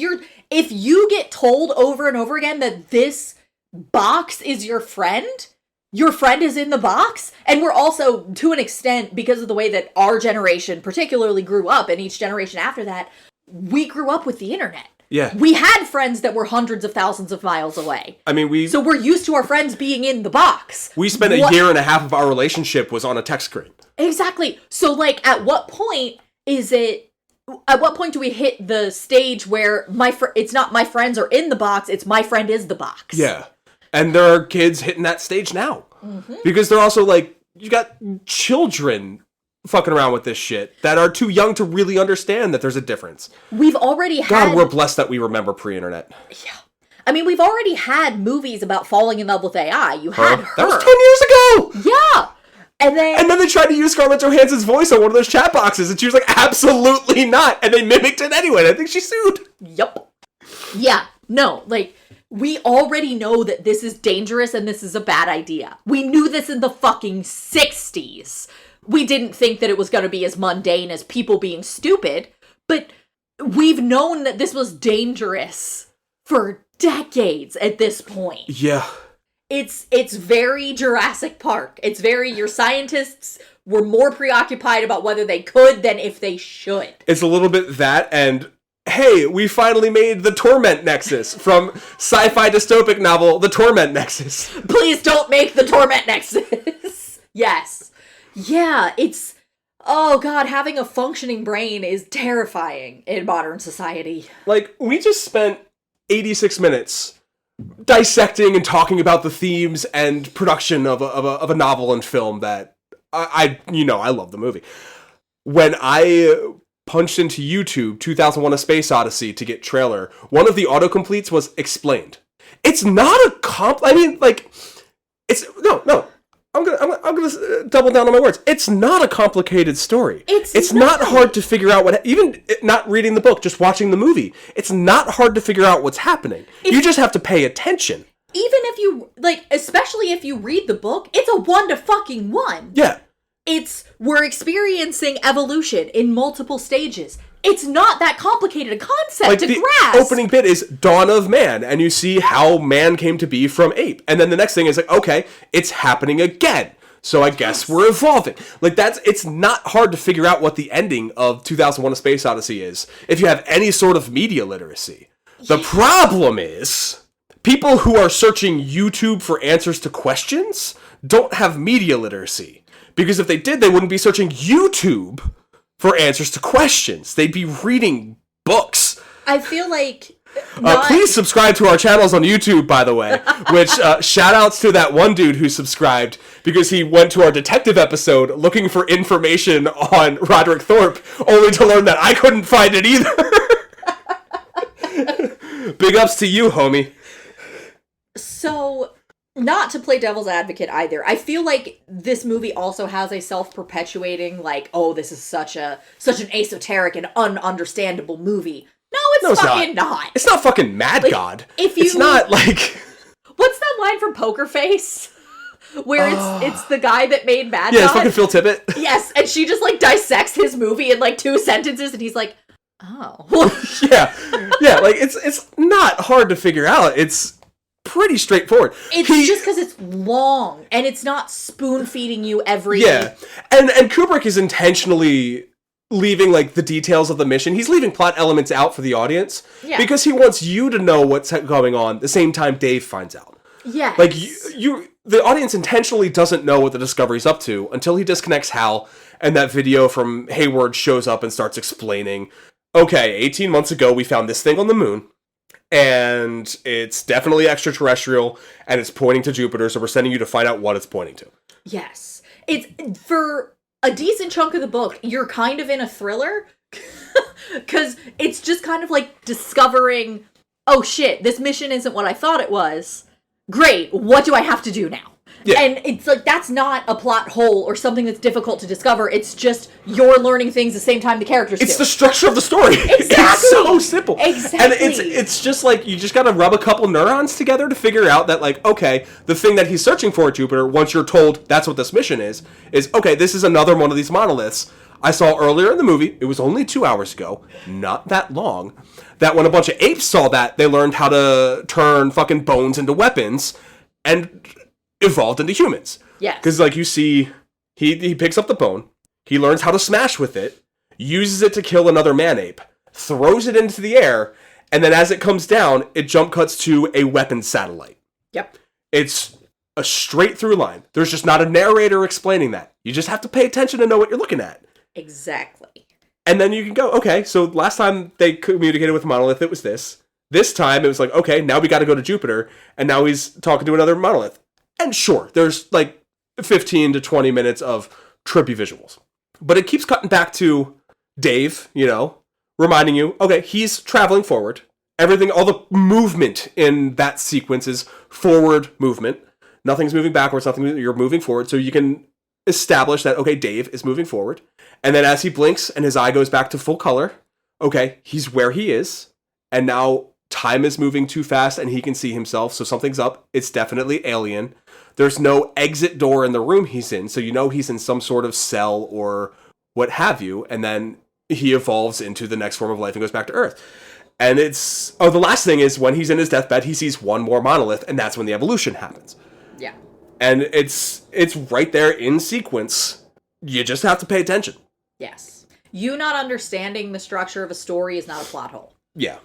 you get told over and over again that this box is your friend is in the box. And we're also, to an extent, because of the way that our generation particularly grew up, and each generation after that, we grew up with the internet. Yeah. We had friends that were hundreds of thousands of miles away. I mean, So we're used to our friends being in the box. We spent a year and a half of our relationship was on a text screen. Exactly. So, like, at what point do we hit the stage where it's not my friends are in the box, it's my friend is the box? Yeah. And there are kids hitting that stage now. Mm-hmm. Because they're also like, you got children fucking around with this shit that are too young to really understand that there's a difference. We've already had... God, we're blessed that we remember pre-internet. Yeah. I mean, we've already had movies about falling in love with AI. You had Her. That was 10 years ago! Yeah! And then they tried to use Scarlett Johansson's voice on one of those chat boxes, and she was like, absolutely not! And they mimicked it anyway, and I think she sued. Yep. Yeah. No, like... we already know that this is dangerous and this is a bad idea. We knew this in the fucking 60s. We didn't think that it was going to be as mundane as people being stupid, but we've known that this was dangerous for decades at this point. Yeah. It's very Jurassic Park. It's very, your scientists were more preoccupied about whether they could than if they should. It's a little bit that, and hey, we finally made the Torment Nexus from sci-fi dystopic novel The Torment Nexus. Please don't make the Torment Nexus. Yes. Yeah, it's... Oh god, having a functioning brain is terrifying in modern society. Like, we just spent 86 minutes dissecting and talking about the themes and production of a novel and film that I love the movie. When I punched into YouTube 2001: A Space Odyssey to get trailer, one of the autocompletes was explained. It's not a I'm gonna double down on my words. It's not a complicated story. It's not hard to figure out even not reading the book, just watching the movie. It's not hard to figure out what's happening. You just have to pay attention. Even if you, especially if you read the book, it's a 1-to-1. Yeah. We're experiencing evolution in multiple stages. It's not that complicated a concept to grasp. The opening bit is Dawn of Man, and you see how man came to be from ape. And then the next thing is okay, it's happening again. So I guess we're evolving. It's not hard to figure out what the ending of 2001: A Space Odyssey is, if you have any sort of media literacy. The problem is, people who are searching YouTube for answers to questions don't have media literacy. Because if they did, they wouldn't be searching YouTube for answers to questions. They'd be reading books. I feel like... Please subscribe to our channels on YouTube, by the way, which shout outs to that one dude who subscribed because he went to our detective episode looking for information on Roderick Thorpe, only to learn that I couldn't find it either. Big ups to you, homie. So, not to play devil's advocate either, I feel like this movie also has a self-perpetuating, this is such an esoteric and ununderstandable movie. No, it's fucking not. It's not fucking Mad God. It's not What's that line from Poker Face? Where it's the guy that made Mad God? Yeah, it's fucking Phil Tippett. Yes, and she just, dissects his movie in, 2 sentences, and he's like, oh. Yeah, it's not hard to figure out. It's pretty straightforward. It's just because it's long, and it's not spoon-feeding you every... Yeah, and Kubrick is intentionally leaving, the details of the mission. He's leaving plot elements out for the audience. Yeah. Because he wants you to know what's going on the same time Dave finds out. Yeah. The audience intentionally doesn't know what the Discovery's up to until he disconnects Hal, and that video from Hayward shows up and starts explaining, okay, 18 months ago we found this thing on the moon, and it's definitely extraterrestrial, and it's pointing to Jupiter, so we're sending you to find out what it's pointing to. Yes. It's, for a decent chunk of the book, you're kind of in a thriller, because it's just kind of discovering, oh shit, this mission isn't what I thought it was. Great, what do I have to do now? Yeah. And it's that's not a plot hole or something that's difficult to discover. It's just you're learning things the same time the characters do. It's the structure of the story. Exactly. It's so simple. Exactly. And it's just you just gotta rub a couple neurons together to figure out that okay, the thing that he's searching for at Jupiter, once you're told that's what this mission is okay, this is another one of these monoliths I saw earlier in the movie. It was only 2 hours ago, not that long, that when a bunch of apes saw that, they learned how to turn fucking bones into weapons and evolved into humans. Yeah. Because you see, he picks up the bone, he learns how to smash with it, uses it to kill another man-ape, throws it into the air, and then as it comes down, it jump cuts to a weapons satellite. Yep. It's a straight through line. There's just not a narrator explaining that. You just have to pay attention to know what you're looking at. Exactly. And then you can go, okay, so last time they communicated with Monolith, it was this. This time, it was okay, now we gotta go to Jupiter, and now he's talking to another Monolith. And sure, there's 15 to 20 minutes of trippy visuals. But it keeps cutting back to Dave, reminding you, okay, he's traveling forward. Everything, all the movement in that sequence is forward movement. Nothing's moving backwards, you're moving forward, so you can establish that, okay, Dave is moving forward. And then as he blinks and his eye goes back to full color, okay, he's where he is. And now time is moving too fast and he can see himself, so something's up. It's definitely alien. There's no exit door in the room he's in, so you know he's in some sort of cell or what have you, and then he evolves into the next form of life and goes back to Earth. And it's... Oh, the last thing is when he's in his deathbed, he sees one more monolith, and that's when the evolution happens. Yeah. And it's right there in sequence. You just have to pay attention. Yes. You not understanding the structure of a story is not a plot hole. Yeah.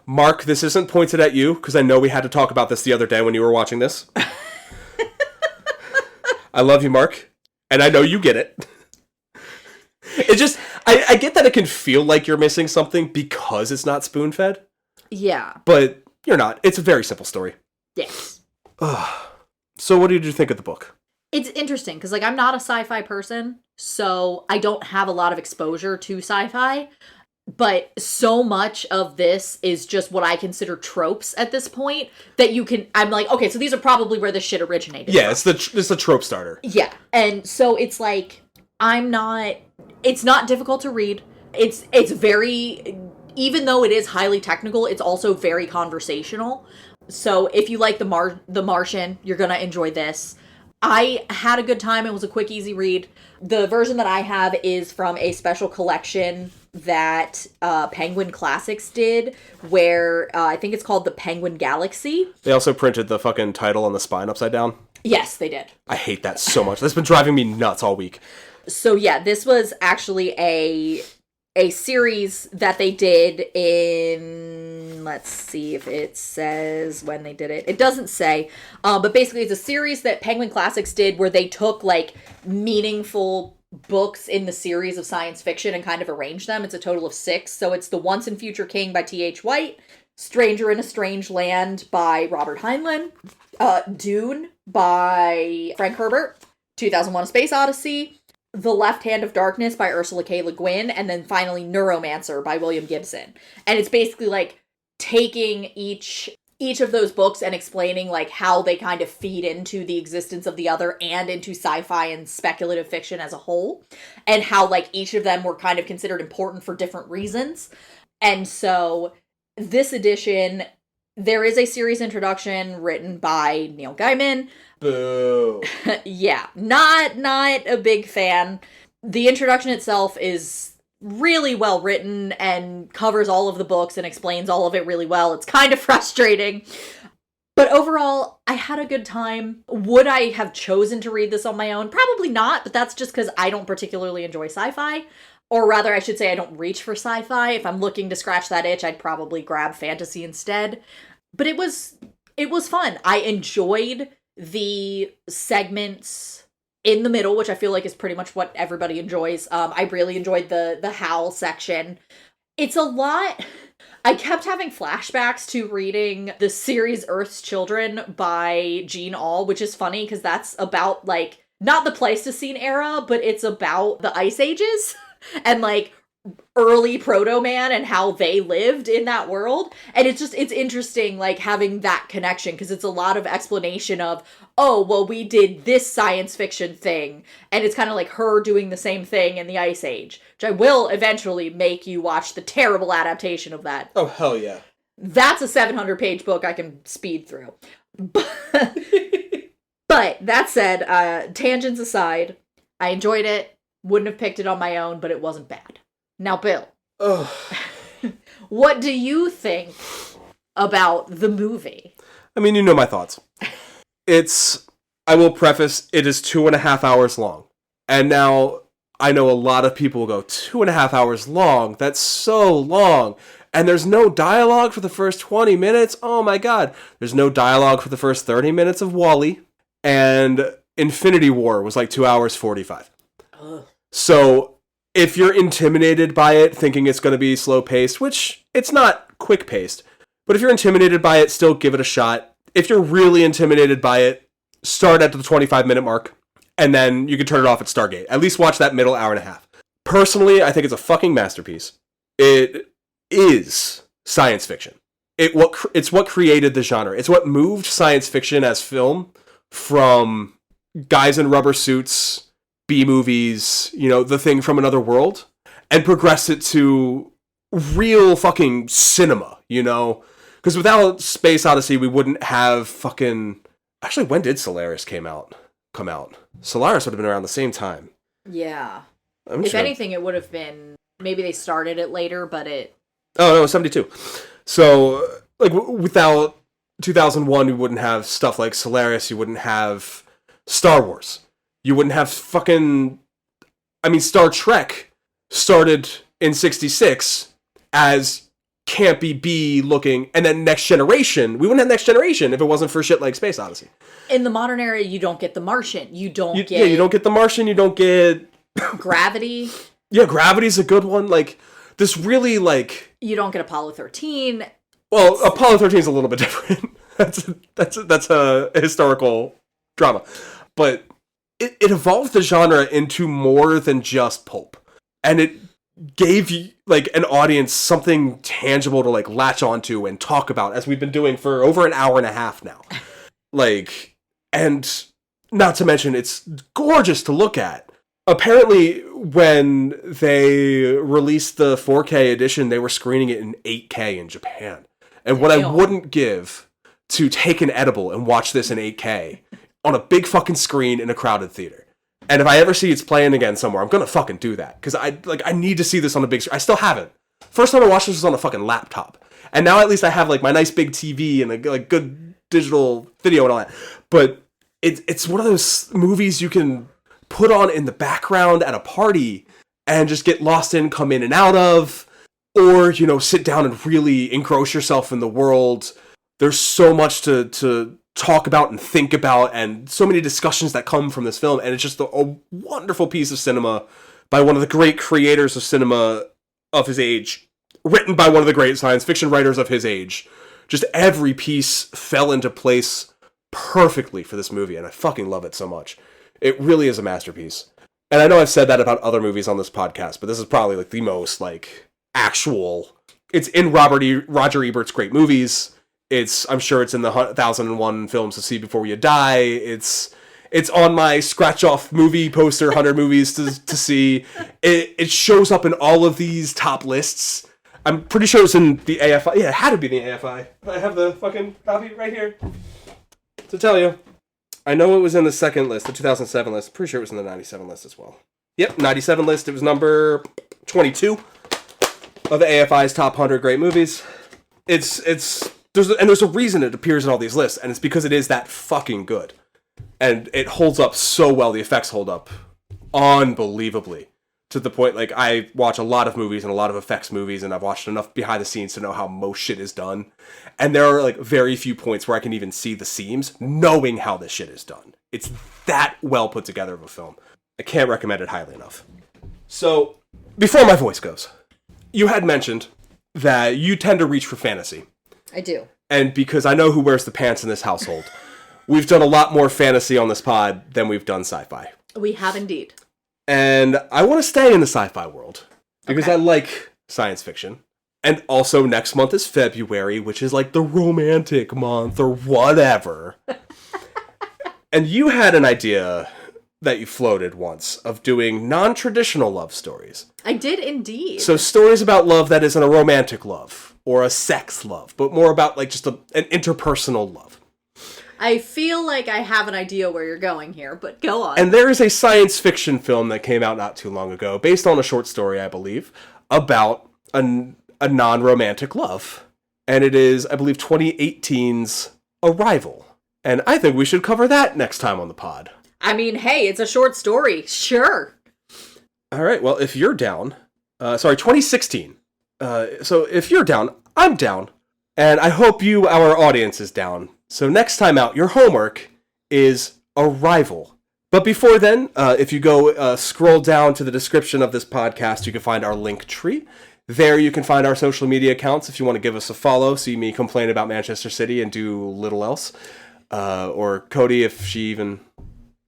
Mark, this isn't pointed at you, because I know we had to talk about this the other day when you were watching this. I love you, Mark. And I know you get it. It just... I get that it can feel like you're missing something because it's not spoon-fed. Yeah. But you're not. It's a very simple story. Yes. So what did you think of the book? It's interesting, because, like, I'm not a sci-fi person, so I don't have a lot of exposure to sci-fi, but so much of this is just what I consider tropes at this point, that you can... I'm like, okay, so these are probably where this shit originated Yeah, from. it's the trope starter. Yeah, and so it's like, it's not difficult to read. It's very, even though it is highly technical, it's also very conversational. So if you like The Martian, you're gonna enjoy this. I had a good time. It was a quick, easy read. The version that I have is from a special collection that Penguin Classics did, where I think it's called the Penguin Galaxy. They also printed the fucking title on the spine upside down. Yes, they did. I hate that so much. That's been driving me nuts all week. So yeah, this was actually a series that they did in, let's see if it says when they did it. It doesn't say, but basically it's a series that Penguin Classics did where they took like meaningful books in the series of science fiction and kind of arranged them. It's a total of 6. So it's The Once and Future King by T.H. White, Stranger in a Strange Land by Robert Heinlein, Dune by Frank Herbert, 2001: A Space Odyssey, The Left Hand of Darkness by Ursula K. Le Guin, and then finally Neuromancer by William Gibson. And it's basically like taking each of those books and explaining like how they kind of feed into the existence of the other and into sci-fi and speculative fiction as a whole, and how like each of them were kind of considered important for different reasons. And so this edition, there is a series introduction written by Neil Gaiman. Boo. Yeah, not a big fan. The introduction itself is really well written and covers all of the books and explains all of it really well. It's kind of frustrating. But overall, I had a good time. Would I have chosen to read this on my own? Probably not, but that's just because I don't particularly enjoy sci-fi. Or rather, I should say I don't reach for sci-fi. If I'm looking to scratch that itch, I'd probably grab fantasy instead. But it was fun. I enjoyed the segments in the middle, which I feel like is pretty much what everybody enjoys. I really enjoyed the Howl section. It's a lot... I kept having flashbacks to reading the series Earth's Children by Jean Auel, which is funny because that's about, like, not the Pleistocene era, but it's about the Ice Ages and, like, early Proto-Man and how they lived in that world. And it's interesting, like, having that connection, because it's a lot of explanation of, oh, well, we did this science fiction thing, and it's kind of like her doing the same thing in the Ice Age, which I will eventually make you watch the terrible adaptation of that. Oh, hell yeah. That's a 700-page book I can speed through. But that said, tangents aside, I enjoyed it. Wouldn't have picked it on my own, but it wasn't bad. Now, Bill, what do you think about the movie? I mean, you know my thoughts. I will preface, it is 2.5 hours long. And now, I know a lot of people will go, 2.5 hours long? That's so long. And there's no dialogue for the first 20 minutes? Oh my god. There's no dialogue for the first 30 minutes of WALL-E. And Infinity War was like 2 hours 45. Ugh. So... if you're intimidated by it, thinking it's going to be slow-paced, which it's not quick-paced, but if you're intimidated by it, still give it a shot. If you're really intimidated by it, start at the 25-minute mark, and then you can turn it off at Stargate. At least watch that middle hour and a half. Personally, I think it's a fucking masterpiece. It is science fiction. It's what created the genre. It's what moved science fiction as film from guys in rubber suits, B-movies, you know, the thing from another world, and progress it to real fucking cinema, you know? Because without Space Odyssey, we wouldn't have fucking... Actually, when did Solaris come out? Solaris would have been around the same time. Yeah. If anything, it would have been... Maybe they started it later, but it... Oh, no, 72. So, like, without 2001, we wouldn't have stuff like Solaris. You wouldn't have Star Wars. You wouldn't have fucking... I mean, Star Trek started in 66 as campy B looking, and then Next Generation. We wouldn't have Next Generation if it wasn't for shit like Space Odyssey. In the modern era, you don't get The Martian. You don't get... Yeah, you don't get The Martian. You don't get... Gravity. Yeah, Gravity's a good one. Like, this really, like... You don't get Apollo 13. Well, Apollo 13 is a little bit different. That's a historical drama. But it evolved the genre into more than just pulp. And it gave you, like, an audience something tangible to, like, latch onto and talk about, as we've been doing for over an hour and a half now. Like, and not to mention, it's gorgeous to look at. Apparently, when they released the 4K edition, they were screening it in 8K in Japan. And what I wouldn't give to take an edible and watch this in 8K on a big fucking screen in a crowded theater. And if I ever see it's playing again somewhere, I'm gonna fucking do that. Because I need to see this on a big screen. I still haven't. First time I watched this was on a fucking laptop. And now at least I have, like, my nice big TV and a, like, good digital video and all that. But it's one of those movies you can put on in the background at a party and just get lost in, come in and out of, or, you know, sit down and really engross yourself in the world. There's so much to talk about and think about, and so many discussions that come from this film, and it's just a wonderful piece of cinema by one of the great creators of cinema of his age, written by one of the great science fiction writers of his age. Just every piece fell into place perfectly for this movie, and I fucking love it so much. It really is a masterpiece. And I know I've said that about other movies on this podcast, but this is probably, like, the most, like, actual... It's in Roger Ebert's great movies. I'm sure it's in the 1001 films to see before you die. It's on my scratch-off movie poster, 100 movies to see. It shows up in all of these top lists. I'm pretty sure it's in the AFI. Yeah, it had to be the AFI. I have the fucking copy right here to tell you. I know it was in the second list, the 2007 list. Pretty sure it was in the 97 list as well. Yep, 97 list. It was number 22 of the AFI's top 100 great movies. There's a reason it appears in all these lists, and it's because it is that fucking good. And it holds up so well. The effects hold up unbelievably. To the point, like, I watch a lot of movies and a lot of effects movies, and I've watched enough behind the scenes to know how most shit is done. And there are, like, very few points where I can even see the seams, knowing how this shit is done. It's that well put together of a film. I can't recommend it highly enough. So, before my voice goes, you had mentioned that you tend to reach for fantasy. I do. And because I know who wears the pants in this household, we've done a lot more fantasy on this pod than we've done sci-fi. We have indeed. And I want to stay in the sci-fi world because Okay. I like science fiction. And also next month is February, which is like the romantic month or whatever. And you had an idea that you floated once of doing non-traditional love stories. I did indeed. So stories about love that isn't a romantic love or a sex love, but more about, like, just an interpersonal love. I feel like I have an idea where you're going here, but go on. And there is a science fiction film that came out not too long ago, based on a short story, I believe, about a non-romantic love. And it is, I believe, 2018's Arrival. And I think we should cover that next time on the pod. I mean, hey, it's a short story. Sure. All right, well, if you're down... 2016. So if you're down, I'm down. And I hope you, our audience, is down. So next time out, your homework is Arrival. But before then, if you go scroll down to the description of this podcast, you can find our link tree. There you can find our social media accounts if you want to give us a follow, see me complain about Manchester City and do little else. Or Codie, if she even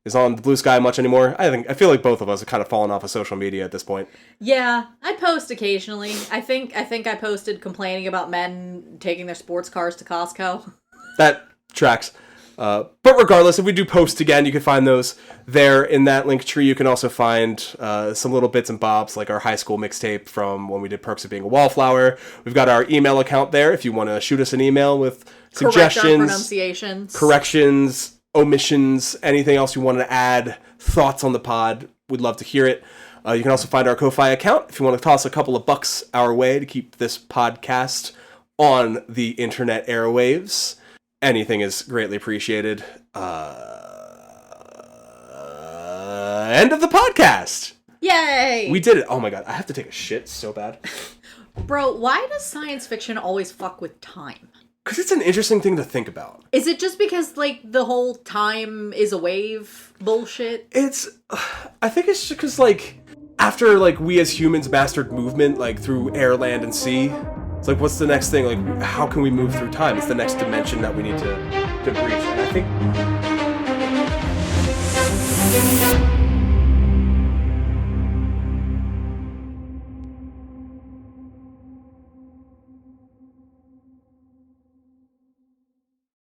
is on the Blue Sky much anymore. I feel like both of us have kind of fallen off of social media at this point. Yeah, I post occasionally. I think I posted complaining about men taking their sports cars to Costco. That tracks. But regardless, if we do post again, you can find those there in that link tree. You can also find some little bits and bobs, like our high school mixtape from when we did Perks of Being a Wallflower. We've got our email account there if you want to shoot us an email with suggestions, correct our pronunciations, corrections, omissions, anything else you want to add, thoughts on the pod. We'd love to hear it. You can also find our Ko-Fi account if you want to toss a couple of bucks our way to keep this podcast on the internet airwaves. Anything is greatly appreciated. End of the podcast. Yay! We did it. Oh my god, I have to take a shit so bad. Bro, why does science fiction always fuck with time? Because it's an interesting thing to think about. Is it just because, like, the whole time is a wave bullshit? I think it's just because, like, after, like, we as humans mastered movement, like, through air, land, and sea, it's like, what's the next thing? Like, how can we move through time? It's the next dimension that we need to breach. And I think...